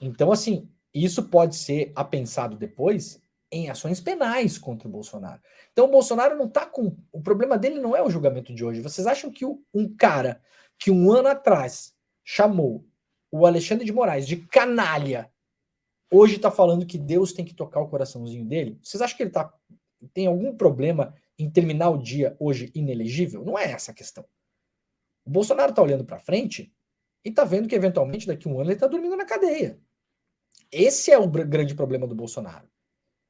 Então, assim, isso pode ser apensado depois em ações penais contra o Bolsonaro. Então, o Bolsonaro não está com... O problema dele não é o julgamento de hoje. Vocês acham que um cara que um ano atrás chamou o Alexandre de Moraes de canalha, hoje está falando que Deus tem que tocar o coraçãozinho dele? Vocês acham que ele tem algum problema em terminar o dia hoje inelegível? Não é essa a questão. O Bolsonaro está olhando para frente e está vendo que, eventualmente, daqui a um ano ele está dormindo na cadeia. Esse é o grande problema do Bolsonaro.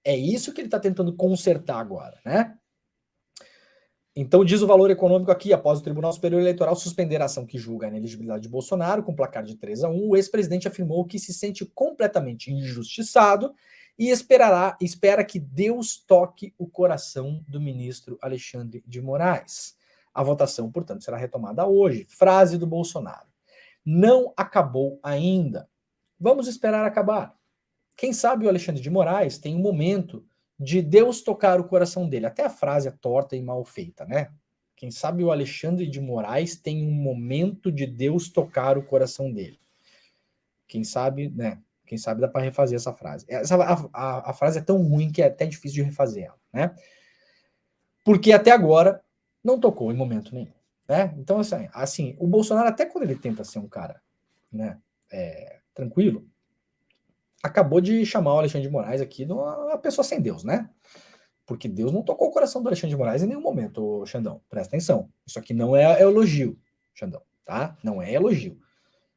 É isso que ele está tentando consertar agora, né? Então, diz o Valor Econômico aqui, após o Tribunal Superior Eleitoral suspender a ação que julga a inelegibilidade de Bolsonaro, com placar de 3-1, o ex-presidente afirmou que se sente completamente injustiçado e espera que Deus toque o coração do ministro Alexandre de Moraes. A votação, portanto, será retomada hoje. Frase do Bolsonaro: não acabou ainda. Vamos esperar acabar. Quem sabe o Alexandre de Moraes tem um momento de Deus tocar o coração dele. Até a frase é torta e mal feita, né? Quem sabe o Alexandre de Moraes tem um momento de Deus tocar o coração dele. Quem sabe, né? Quem sabe dá para refazer essa frase. A frase é tão ruim que é até difícil de refazer ela, né? Porque até agora não tocou em momento nenhum, né? Então, assim, o Bolsonaro, até quando ele tenta ser um cara, né, tranquilo, acabou de chamar o Alexandre de Moraes aqui de uma pessoa sem Deus, né? Porque Deus não tocou o coração do Alexandre de Moraes em nenhum momento, Xandão. Presta atenção. Isso aqui não é elogio, Xandão, tá? Não é elogio.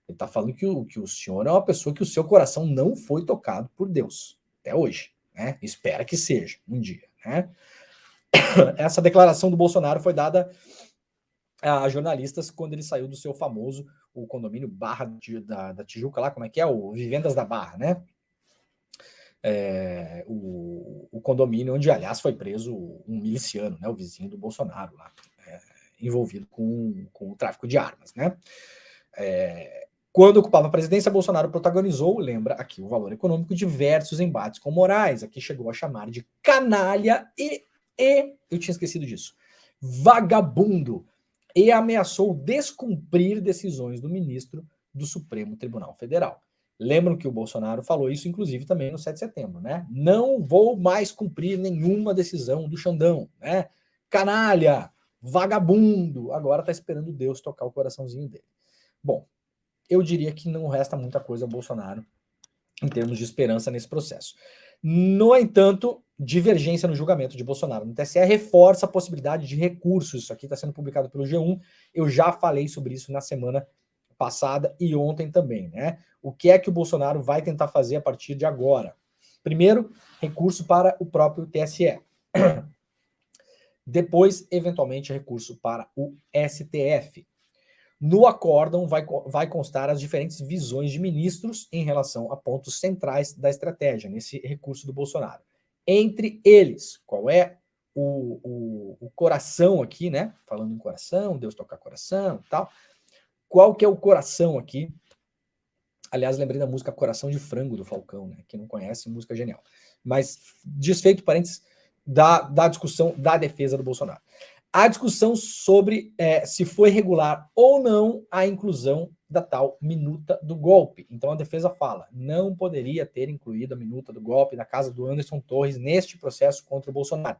Ele tá falando que o senhor é uma pessoa que o seu coração não foi tocado por Deus, até hoje, né? Espera que seja, um dia, né? Essa declaração do Bolsonaro foi dada a jornalistas quando ele saiu do seu famoso, o condomínio Barra da Tijuca lá, como é que é? O Vivendas da Barra, né? O condomínio onde, aliás, foi preso um miliciano, né? O vizinho do Bolsonaro lá, envolvido com o tráfico de armas, né? Quando ocupava a presidência, Bolsonaro protagonizou, lembra aqui o Valor Econômico, diversos embates com Moraes. Aqui chegou a chamar de canalha e eu tinha esquecido disso, vagabundo, e ameaçou descumprir decisões do ministro do Supremo Tribunal Federal. Lembram que o Bolsonaro falou isso, inclusive, também no 7 de setembro, né? Não vou mais cumprir nenhuma decisão do Xandão, né? Canalha, vagabundo, agora tá esperando Deus tocar o coraçãozinho dele. Bom, eu diria que não resta muita coisa ao Bolsonaro em termos de esperança nesse processo. No entanto, divergência no julgamento de Bolsonaro no TSE reforça a possibilidade de recursos. Isso aqui está sendo publicado pelo G1. Eu já falei sobre isso na semana passada e ontem também, né? O que é que o Bolsonaro vai tentar fazer a partir de agora? Primeiro, recurso para o próprio TSE. Depois, eventualmente, recurso para o STF. No acórdão vai constar as diferentes visões de ministros em relação a pontos centrais da estratégia, nesse recurso do Bolsonaro. Entre eles, qual é o coração aqui, né? Falando em coração, Deus toca coração e tal. Qual que é o coração aqui? Aliás, lembrei da música Coração de Frango, do Falcão, né? Quem não conhece, música genial. Mas, desfeito parênteses, da discussão da defesa do Bolsonaro. A discussão sobre se foi regular ou não a inclusão da tal minuta do golpe. Então a defesa fala, não poderia ter incluído a minuta do golpe na casa do Anderson Torres neste processo contra o Bolsonaro.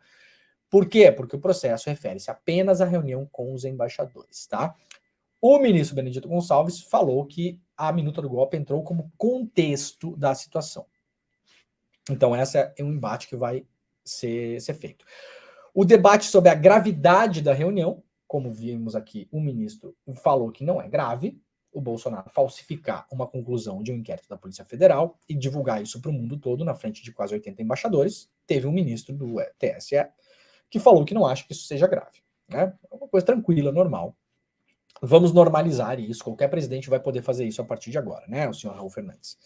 Por quê? Porque o processo refere-se apenas à reunião com os embaixadores, tá? O ministro Benedito Gonçalves falou que a minuta do golpe entrou como contexto da situação. Então esse é um embate que vai ser feito. O debate sobre a gravidade da reunião, como vimos aqui, o ministro falou que não é grave, o Bolsonaro falsificar uma conclusão de um inquérito da Polícia Federal e divulgar isso para o mundo todo na frente de quase 80 embaixadores. Teve um ministro do TSE que falou que não acha que isso seja grave. Né? É uma coisa tranquila, normal. Vamos normalizar isso. Qualquer presidente vai poder fazer isso a partir de agora, né? O senhor Raul Fernandes.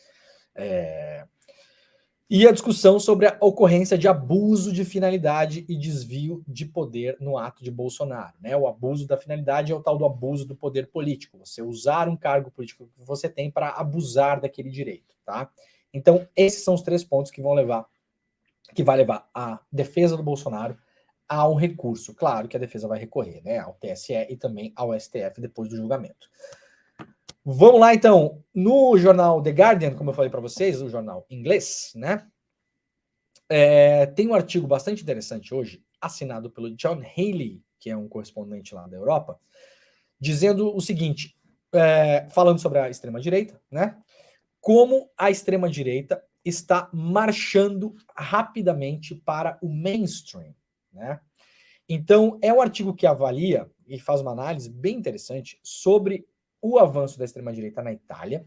E a discussão sobre a ocorrência de abuso de finalidade e desvio de poder no ato de Bolsonaro. Né? O abuso da finalidade é o tal do abuso do poder político. Você usar um cargo político que você tem para abusar daquele direito. Tá? Então, esses são os 3 pontos que vai levar a defesa do Bolsonaro a um recurso. Claro que a defesa vai recorrer, né, ao TSE e também ao STF depois do julgamento. Vamos lá, então. No jornal The Guardian, como eu falei para vocês, o jornal inglês, né, tem um artigo bastante interessante hoje, assinado pelo John Haley, que é um correspondente lá da Europa, dizendo o seguinte, falando sobre a extrema-direita, né, como a extrema-direita está marchando rapidamente para o mainstream, né? Então, é um artigo que avalia e faz uma análise bem interessante sobre o avanço da extrema-direita na Itália,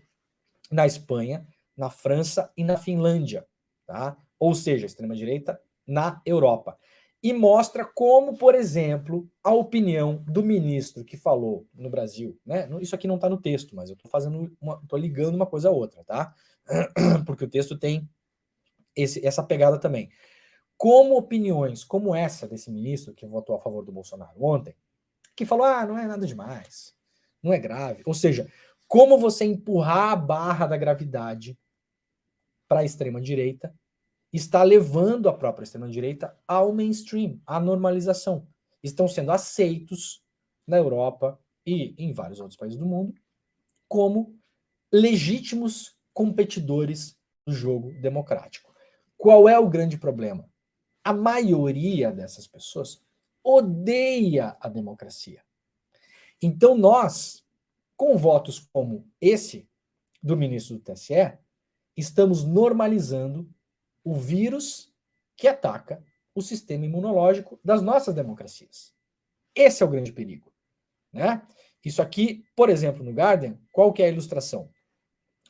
na Espanha, na França e na Finlândia, tá? Ou seja, a extrema-direita na Europa. E mostra como, por exemplo, a opinião do ministro que falou no Brasil, né? Isso aqui não está no texto, mas eu estou ligando uma coisa a outra, tá? Porque o texto tem essa pegada também. Como opiniões como essa desse ministro que votou a favor do Bolsonaro ontem, que falou, não é nada demais, não é grave. Ou seja, como você empurrar a barra da gravidade para a extrema-direita está levando a própria extrema-direita ao mainstream, à normalização. Estão sendo aceitos na Europa e em vários outros países do mundo como legítimos competidores do jogo democrático. Qual é o grande problema? A maioria dessas pessoas odeia a democracia. Então nós, com votos como esse do ministro do TSE, estamos normalizando o vírus que ataca o sistema imunológico das nossas democracias. Esse é o grande perigo. Né? Isso aqui, por exemplo, no Guardian, qual que é a ilustração?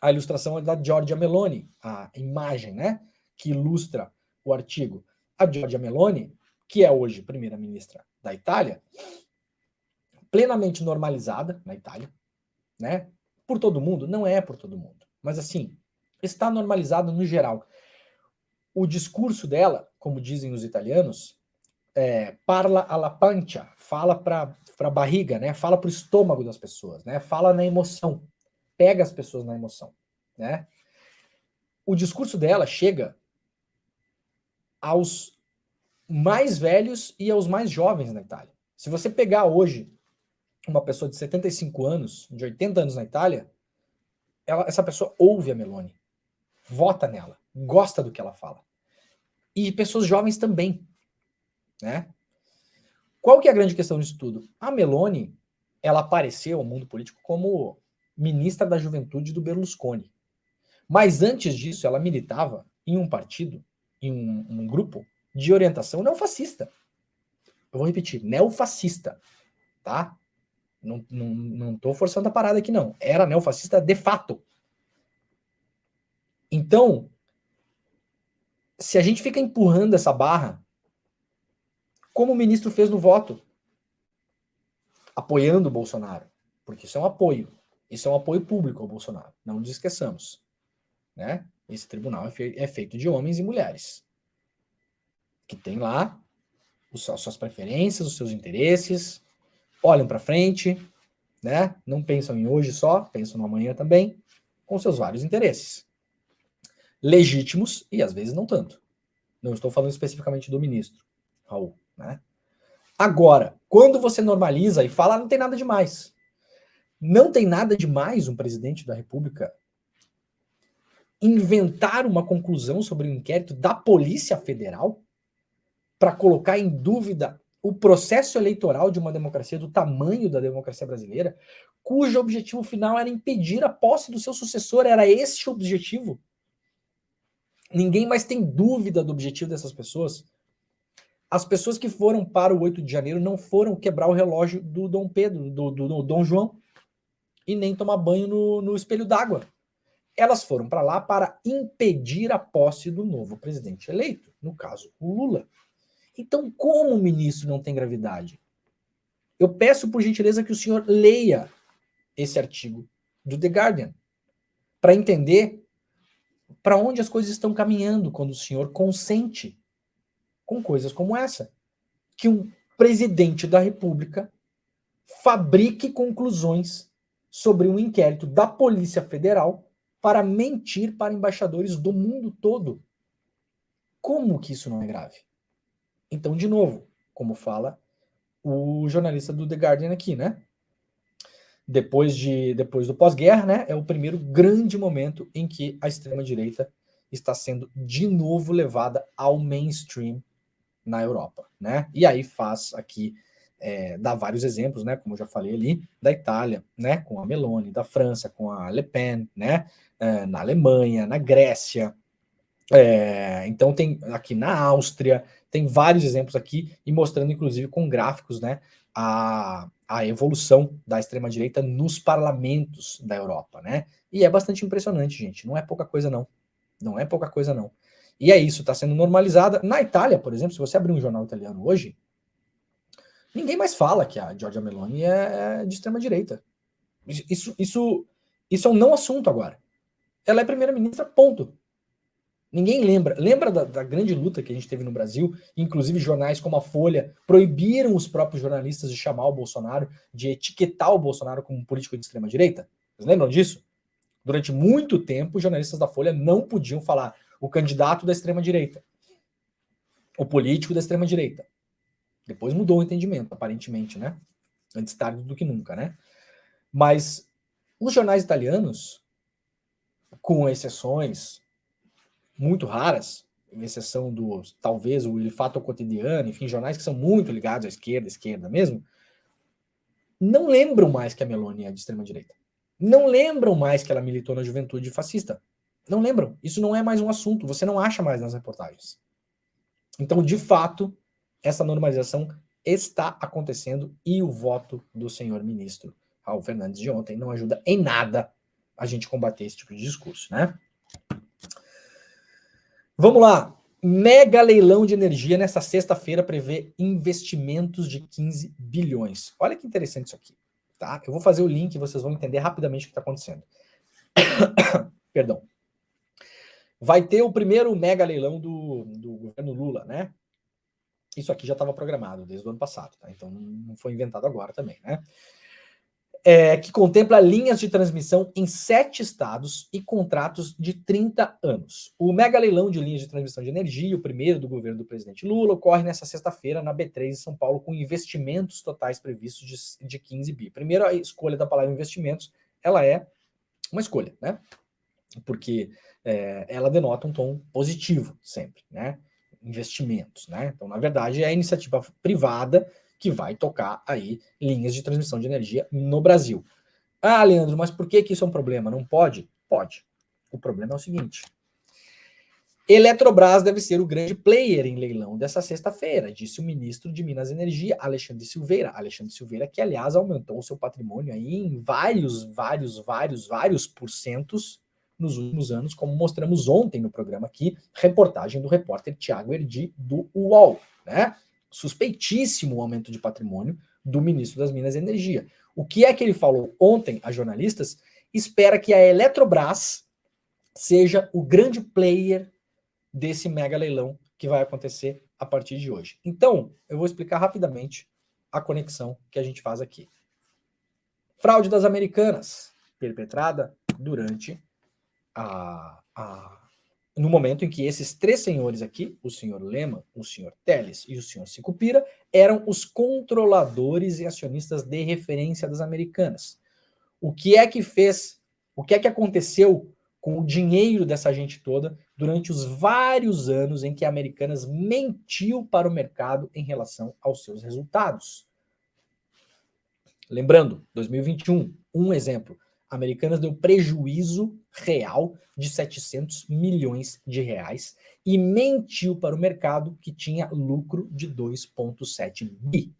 A ilustração é da Giorgia Meloni, a imagem, né, que ilustra o artigo. A Giorgia Meloni, que é hoje primeira-ministra da Itália, plenamente normalizada na Itália, né? Por todo mundo? Não é por todo mundo. Mas assim, está normalizada no geral. O discurso dela, como dizem os italianos, parla alla pancia, fala para a barriga, né? Fala para o estômago das pessoas, né? Fala na emoção, pega as pessoas na emoção, né? O discurso dela chega aos mais velhos e aos mais jovens na Itália. Se você pegar hoje uma pessoa de 75 anos, de 80 anos na Itália, essa pessoa ouve a Meloni, vota nela, gosta do que ela fala. E pessoas jovens também, né? Qual que é a grande questão disso tudo? A Meloni, ela apareceu ao mundo político como ministra da juventude do Berlusconi. Mas antes disso, ela militava em um partido, em um grupo de orientação neofascista. Eu vou repetir, neofascista, tá? Não estou forçando a parada aqui, não. Era neofascista de fato. Então, se a gente fica empurrando essa barra, como o ministro fez no voto, apoiando o Bolsonaro, porque isso é um apoio. Isso é um apoio público ao Bolsonaro. Não nos esqueçamos. Né? Esse tribunal é feito de homens e mulheres que têm lá as suas preferências, os seus interesses, olham para frente, né? Não pensam em hoje só, pensam no amanhã também, com seus vários interesses. Legítimos e às vezes não tanto. Não estou falando especificamente do ministro, Raul. Né? Agora, quando você normaliza e fala, não tem nada demais. Não tem nada demais um presidente da República inventar uma conclusão sobre o inquérito da Polícia Federal para colocar em dúvida o processo eleitoral de uma democracia do tamanho da democracia brasileira, cujo objetivo final era impedir a posse do seu sucessor. Era esse o objetivo. Ninguém mais tem dúvida do objetivo dessas pessoas. As pessoas que foram para o 8 de janeiro não foram quebrar o relógio do Dom Pedro, do Dom João, e nem tomar banho no espelho d'água. Elas foram para lá para impedir a posse do novo presidente eleito, no caso, o Lula. Então, como o ministro não tem gravidade? Eu peço, por gentileza, que o senhor leia esse artigo do The Guardian para entender para onde as coisas estão caminhando quando o senhor consente com coisas como essa. Que um presidente da República fabrique conclusões sobre um inquérito da Polícia Federal para mentir para embaixadores do mundo todo. Como que isso não é grave? Então, de novo, como fala o jornalista do The Guardian aqui, né? Depois do pós-guerra, né? É o primeiro grande momento em que a extrema-direita está sendo de novo levada ao mainstream na Europa, né? E aí faz aqui, dá vários exemplos, né? Como eu já falei ali, da Itália, né? Com a Meloni, da França, com a Le Pen, né? Na Alemanha, na Grécia, então tem aqui na Áustria, tem vários exemplos aqui, e mostrando inclusive com gráficos, né, a evolução da extrema-direita nos parlamentos da Europa, né? E é bastante impressionante, gente, não é pouca coisa não. Não é pouca coisa não. E é isso, está sendo normalizada. Na Itália, por exemplo, se você abrir um jornal italiano hoje, ninguém mais fala que a Giorgia Meloni é de extrema-direita. Isso é um não assunto agora. Ela é primeira-ministra, ponto. Ninguém lembra. Lembra da grande luta que a gente teve no Brasil? Inclusive jornais como a Folha proibiram os próprios jornalistas de chamar o Bolsonaro, de etiquetar o Bolsonaro como um político de extrema-direita? Vocês lembram disso? Durante muito tempo, os jornalistas da Folha não podiam falar o candidato da extrema-direita, o político da extrema-direita. Depois mudou o entendimento, aparentemente, né? Antes tarde do que nunca, né? Mas os jornais italianos, com exceções muito raras, em exceção do, talvez, o Il Fatto Quotidiano, enfim, jornais que são muito ligados à esquerda mesmo, não lembram mais que a Meloni é de extrema-direita. Não lembram mais que ela militou na juventude fascista. Não lembram. Isso não é mais um assunto. Você não acha mais nas reportagens. Então, de fato, essa normalização está acontecendo e o voto do senhor ministro Raul Fernandes de ontem não ajuda em nada a gente combater esse tipo de discurso, né? Vamos lá. Mega leilão de energia nessa sexta-feira prevê investimentos de 15 bilhões. Olha que interessante isso aqui. Tá? Eu vou fazer o link e vocês vão entender rapidamente o que está acontecendo. Perdão. Vai ter o primeiro mega leilão do governo Lula, né? Isso aqui já estava programado desde o ano passado, tá? Então não foi inventado agora também, né? Que contempla linhas de transmissão em 7 estados e contratos de 30 anos. O mega leilão de linhas de transmissão de energia, o primeiro do governo do presidente Lula, ocorre nessa sexta-feira na B3 em São Paulo, com investimentos totais previstos de 15 bi. Primeiro, a escolha da palavra investimentos, ela é uma escolha, né? Porque ela denota um tom positivo sempre, né? Investimentos, né? Então, na verdade, é a iniciativa privada que vai tocar aí linhas de transmissão de energia no Brasil. Ah, Leandro, mas por que isso é um problema? Não pode? Pode. O problema é o seguinte. Eletrobras deve ser o grande player em leilão dessa sexta-feira, disse o ministro de Minas e Energia, Alexandre Silveira. Alexandre Silveira, que aliás aumentou o seu patrimônio aí em vários porcentos nos últimos anos, como mostramos ontem no programa aqui, reportagem do repórter Tiago Erdi do UOL, né? Suspeitíssimo o aumento de patrimônio do ministro das Minas e Energia. O que é que ele falou ontem a jornalistas? Espera que a Eletrobras seja o grande player desse mega leilão que vai acontecer a partir de hoje. Então, eu vou explicar rapidamente a conexão que a gente faz aqui. Fraude das Americanas, perpetrada durante no momento em que esses três senhores aqui, o senhor Lehman, o senhor Telles e o senhor Sicupira, eram os controladores e acionistas de referência das Americanas. O que é que aconteceu com o dinheiro dessa gente toda durante os vários anos em que a Americanas mentiu para o mercado em relação aos seus resultados? Lembrando, 2021, um exemplo, a Americanas deu prejuízo real de 700 milhões de reais e mentiu para o mercado que tinha lucro de 2,7 bi.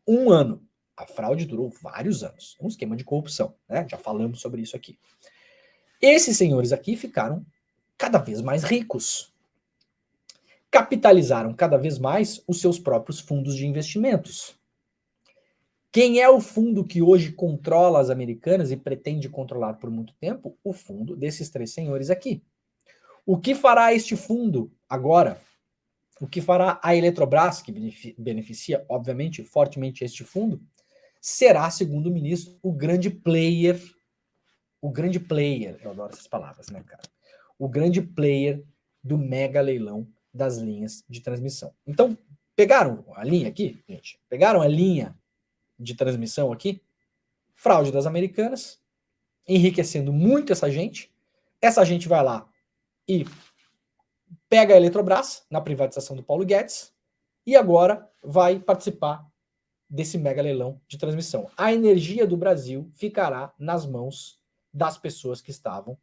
Um ano. A fraude durou vários anos. Um esquema de corrupção, né? Já falamos sobre isso aqui. Esses senhores aqui ficaram cada vez mais ricos. Capitalizaram cada vez mais os seus próprios fundos de investimentos. Quem é o fundo que hoje controla as Americanas e pretende controlar por muito tempo? O fundo desses três senhores aqui. O que fará este fundo agora? O que fará a Eletrobras, que beneficia, obviamente, fortemente este fundo, será, segundo o ministro, o grande player, eu adoro essas palavras, né, cara? O grande player do mega leilão das linhas de transmissão. Então, pegaram a linha aqui, gente? Pegaram a linha de transmissão aqui? Fraude das Americanas, enriquecendo muito essa gente. Essa gente vai lá e pega a Eletrobras na privatização do Paulo Guedes e agora vai participar desse mega leilão de transmissão. A energia do Brasil ficará nas mãos das pessoas que estavam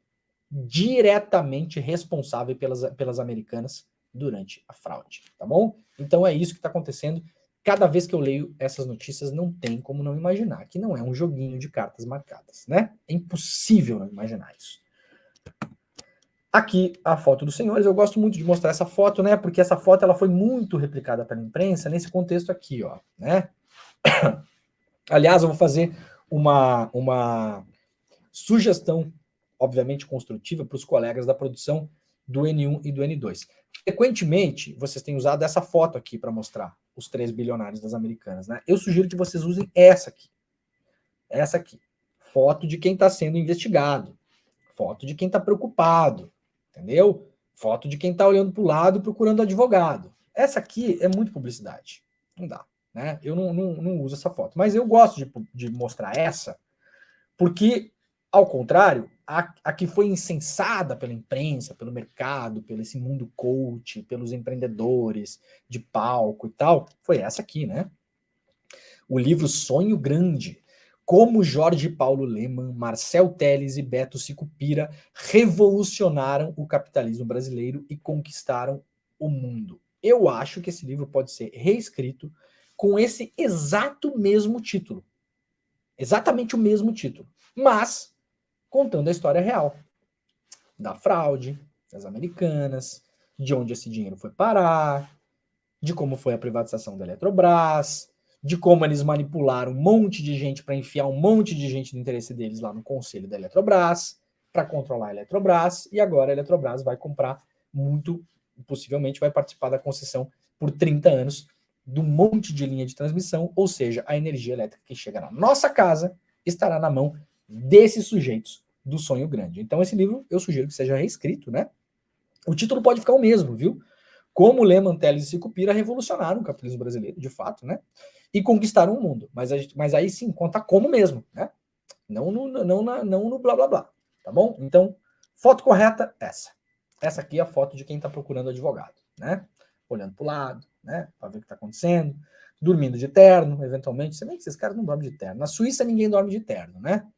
diretamente responsáveis pelas Americanas durante a fraude, tá bom? Então é isso que está acontecendo. Cada vez que eu leio essas notícias, não tem como não imaginar que não é um joguinho de cartas marcadas, né? É impossível não imaginar isso. Aqui a foto dos senhores, eu gosto muito de mostrar essa foto, né? Porque essa foto ela foi muito replicada pela imprensa nesse contexto aqui, ó, né? Aliás, eu vou fazer uma sugestão, obviamente construtiva, para os colegas da produção do N1 e do N2. Frequentemente, vocês têm usado essa foto aqui para mostrar os 3 bilionários das Americanas, né? Eu sugiro que vocês usem essa aqui. Essa aqui. Foto de quem está sendo investigado. Foto de quem está preocupado. Entendeu? Foto de quem está olhando para o lado procurando advogado. Essa aqui é muito publicidade. Não dá. Né? Eu não uso essa foto. Mas eu gosto de mostrar essa, porque, ao contrário, a que foi incensada pela imprensa, pelo mercado, pelo esse mundo coach, pelos empreendedores de palco e tal, foi essa aqui, né? O livro Sonho Grande. Como Jorge Paulo Lemann, Marcel Telles e Beto Sicupira revolucionaram o capitalismo brasileiro e conquistaram o mundo. Eu acho que esse livro pode ser reescrito com esse exato mesmo título. Exatamente o mesmo título. Mas contando a história real. Da fraude, das Americanas, de onde esse dinheiro foi parar, de como foi a privatização da Eletrobras, de como eles manipularam um monte de gente para enfiar um monte de gente do interesse deles lá no conselho da Eletrobras, para controlar a Eletrobras, e agora a Eletrobras vai comprar muito, possivelmente vai participar da concessão por 30 anos do monte de linha de transmissão, ou seja, a energia elétrica que chega na nossa casa estará na mão desses sujeitos do Sonho Grande. Então esse livro eu sugiro que seja reescrito, né? O título pode ficar o mesmo, viu? Como Lemann, Telles e Sicupira revolucionaram o capitalismo brasileiro, de fato, né? E conquistaram o mundo. Mas aí sim, conta como mesmo, né? Não no blá blá blá, tá bom? Então, foto correta, essa. Essa aqui é a foto de quem está procurando advogado, né? Olhando para o lado, né? Para ver o que está acontecendo. Dormindo de terno, eventualmente. Se bem que esses caras não dormem de terno. Na Suíça ninguém dorme de terno, né?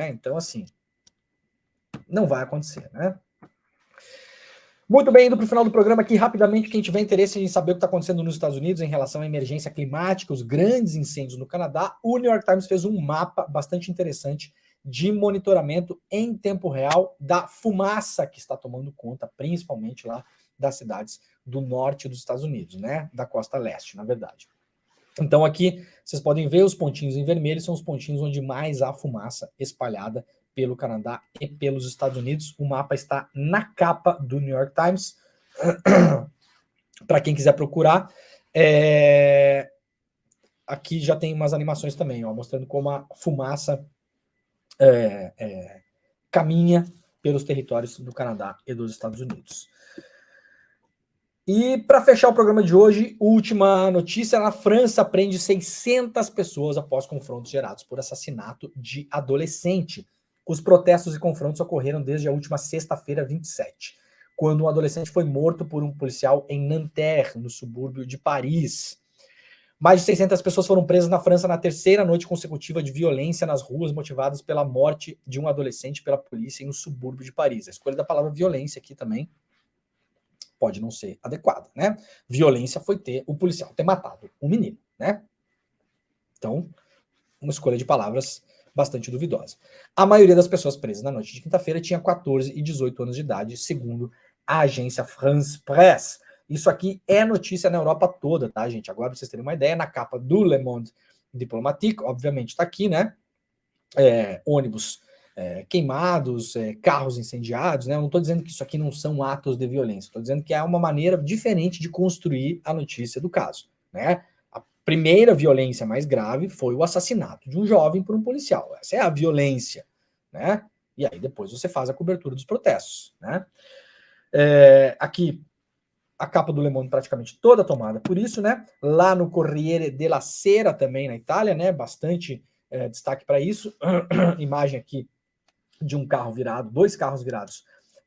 Então, assim, não vai acontecer, né? Muito bem, indo para o final do programa aqui, rapidamente, quem tiver interesse em saber o que está acontecendo nos Estados Unidos em relação à emergência climática, os grandes incêndios no Canadá, o New York Times fez um mapa bastante interessante de monitoramento em tempo real da fumaça que está tomando conta, principalmente lá das cidades do norte dos Estados Unidos, né? Da costa leste, na verdade. Então aqui vocês podem ver os pontinhos em vermelho, são os pontinhos onde mais há fumaça espalhada pelo Canadá e pelos Estados Unidos. O mapa está na capa do New York Times, para quem quiser procurar. Aqui já tem umas animações também, ó, mostrando como a fumaça caminha pelos territórios do Canadá e dos Estados Unidos. E para fechar o programa de hoje, última notícia: na França prende 600 pessoas após confrontos gerados por assassinato de adolescente. Os protestos e confrontos ocorreram desde a última sexta-feira, 27, quando um adolescente foi morto por um policial em Nanterre, no subúrbio de Paris. Mais de 600 pessoas foram presas na França na terceira noite consecutiva de violência nas ruas, motivadas pela morte de um adolescente pela polícia em um subúrbio de Paris. A escolha da palavra violência aqui também pode não ser adequada, né? Violência foi o policial ter matado um menino, né? Então, uma escolha de palavras bastante duvidosa. A maioria das pessoas presas na noite de quinta-feira tinha 14 e 18 anos de idade, segundo a agência France Presse. Isso aqui é notícia na Europa toda, tá, gente? Agora, pra vocês terem uma ideia, na capa do Le Monde Diplomatique, obviamente está aqui, né? Ônibus queimados, carros incendiados, né? Eu não estou dizendo que isso aqui não são atos de violência, estou dizendo que é uma maneira diferente de construir a notícia do caso, né? A primeira violência mais grave foi o assassinato de um jovem por um policial. Essa é a violência, né? E aí depois você faz a cobertura dos protestos, né? Aqui a capa do Le Monde praticamente toda tomada por isso, né? Lá no Corriere della Sera também na Itália, né? Bastante destaque para isso. Imagem aqui de um carro virado, 2 carros virados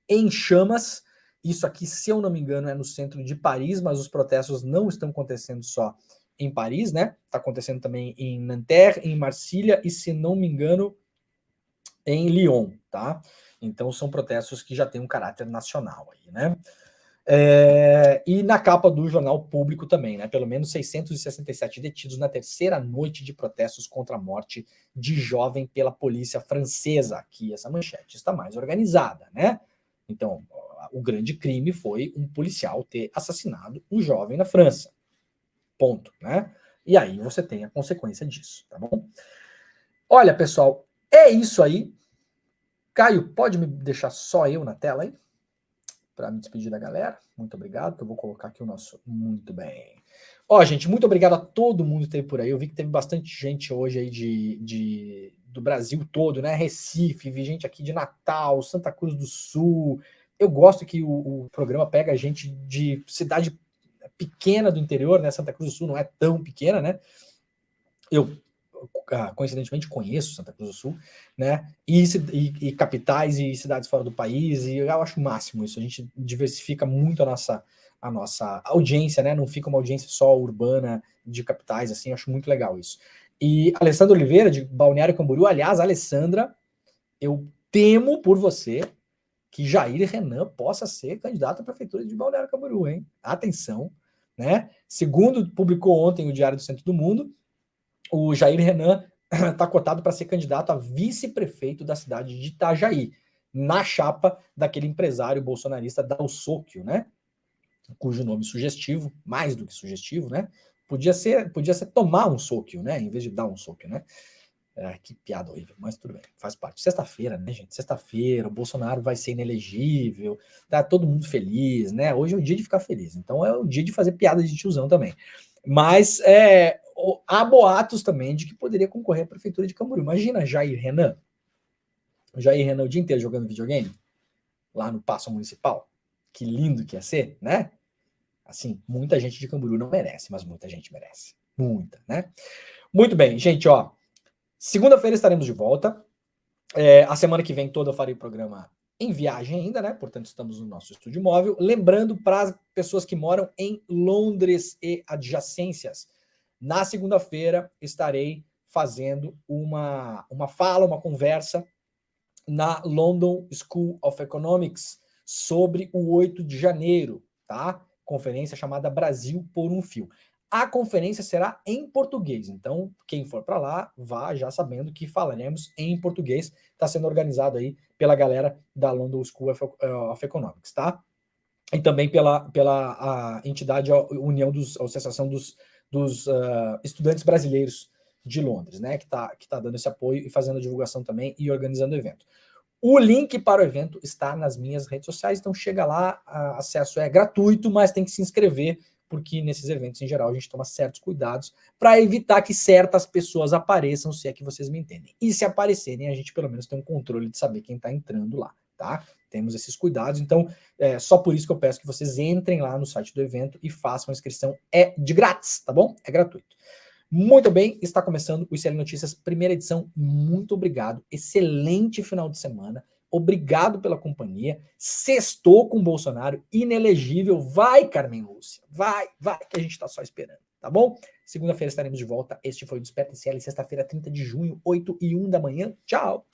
em chamas. Isso aqui, se eu não me engano, é no centro de Paris, mas os protestos não estão acontecendo só em Paris, né? Está acontecendo também em Nanterre, em Marsilha e, se não me engano, em Lyon, tá? Então são protestos que já têm um caráter nacional aí, né? E na capa do Jornal Público também, né? Pelo menos 667 detidos na terceira noite de protestos contra a morte de jovem pela polícia francesa. Aqui essa manchete está mais organizada, né? Então, o grande crime foi um policial ter assassinado um jovem na França. Ponto, né? E aí você tem a consequência disso, tá bom? Olha, pessoal, é isso aí. Caio, pode me deixar só eu na tela aí? Para me despedir da galera. Muito obrigado, que eu vou colocar aqui o nosso... Muito bem. Ó, gente, muito obrigado a todo mundo que esteve por aí. Eu vi que teve bastante gente hoje aí do Brasil todo, né? Recife, vi gente aqui de Natal, Santa Cruz do Sul. Eu gosto que o programa pega gente de cidade pequena do interior, né? Santa Cruz do Sul não é tão pequena, né? Eu coincidentemente conheço Santa Cruz do Sul, né? E capitais e cidades fora do país, e eu acho o máximo isso. A gente diversifica muito a nossa audiência, né? Não fica uma audiência só urbana de capitais, assim, eu acho muito legal isso. E Alessandra Oliveira, de Balneário Camboriú, aliás, Alessandra, eu temo por você que Jair Renan possa ser candidato à prefeitura de Balneário Camboriú, hein? Atenção, né? Segundo publicou ontem o Diário do Centro do Mundo, o Jair Renan está cotado para ser candidato a vice-prefeito da cidade de Itajaí, na chapa daquele empresário bolsonarista Dalsóquio, né? Cujo nome sugestivo, mais do que sugestivo, né? Podia ser tomar um sóquio, né? Em vez de dar um sóquio, né? Que piada horrível, mas tudo bem, faz parte. Sexta-feira, né, gente? Sexta-feira, o Bolsonaro vai ser inelegível, tá todo mundo feliz, né? Hoje é o dia de ficar feliz, então é o dia de fazer piada de tiozão também. Mas há boatos também de que poderia concorrer à prefeitura de Camboriú. Imagina Jair Renan o dia inteiro jogando videogame lá no Paço Municipal. Que lindo que ia ser, né? Assim, muita gente de Camboriú não merece, mas muita gente merece. Muita, né? Muito bem, gente, ó. Segunda-feira estaremos de volta. A semana que vem toda eu farei o programa em viagem ainda, né? Portanto, estamos no nosso estúdio móvel. Lembrando para as pessoas que moram em Londres e adjacências, na segunda-feira estarei fazendo uma conversa na London School of Economics sobre o 8 de janeiro, tá? Conferência chamada Brasil por um Fio. A conferência será em português, então quem for para lá, vá já sabendo que falaremos em português. Está sendo organizado aí pela galera da London School of Economics, tá? E também pela a entidade, a União a Associação dos Estudantes Brasileiros de Londres, né? Que tá dando esse apoio e fazendo a divulgação também e organizando o evento. O link para o evento está nas minhas redes sociais, então chega lá, acesso é gratuito, mas tem que se inscrever, porque nesses eventos, em geral, a gente toma certos cuidados para evitar que certas pessoas apareçam, se é que vocês me entendem. E se aparecerem, a gente pelo menos tem um controle de saber quem está entrando lá, tá? Temos esses cuidados, então só por isso que eu peço que vocês entrem lá no site do evento e façam a inscrição, é de grátis, tá bom? É gratuito. Muito bem, está começando o ICL Notícias, primeira edição. Muito obrigado, excelente final de semana. Obrigado pela companhia. Sextou com o Bolsonaro, inelegível. Vai, Carmen Lúcia, vai, que a gente está só esperando, tá bom? Segunda-feira estaremos de volta. Este foi o Desperta ICL, sexta-feira, 30 de junho, 8h01 da manhã. Tchau!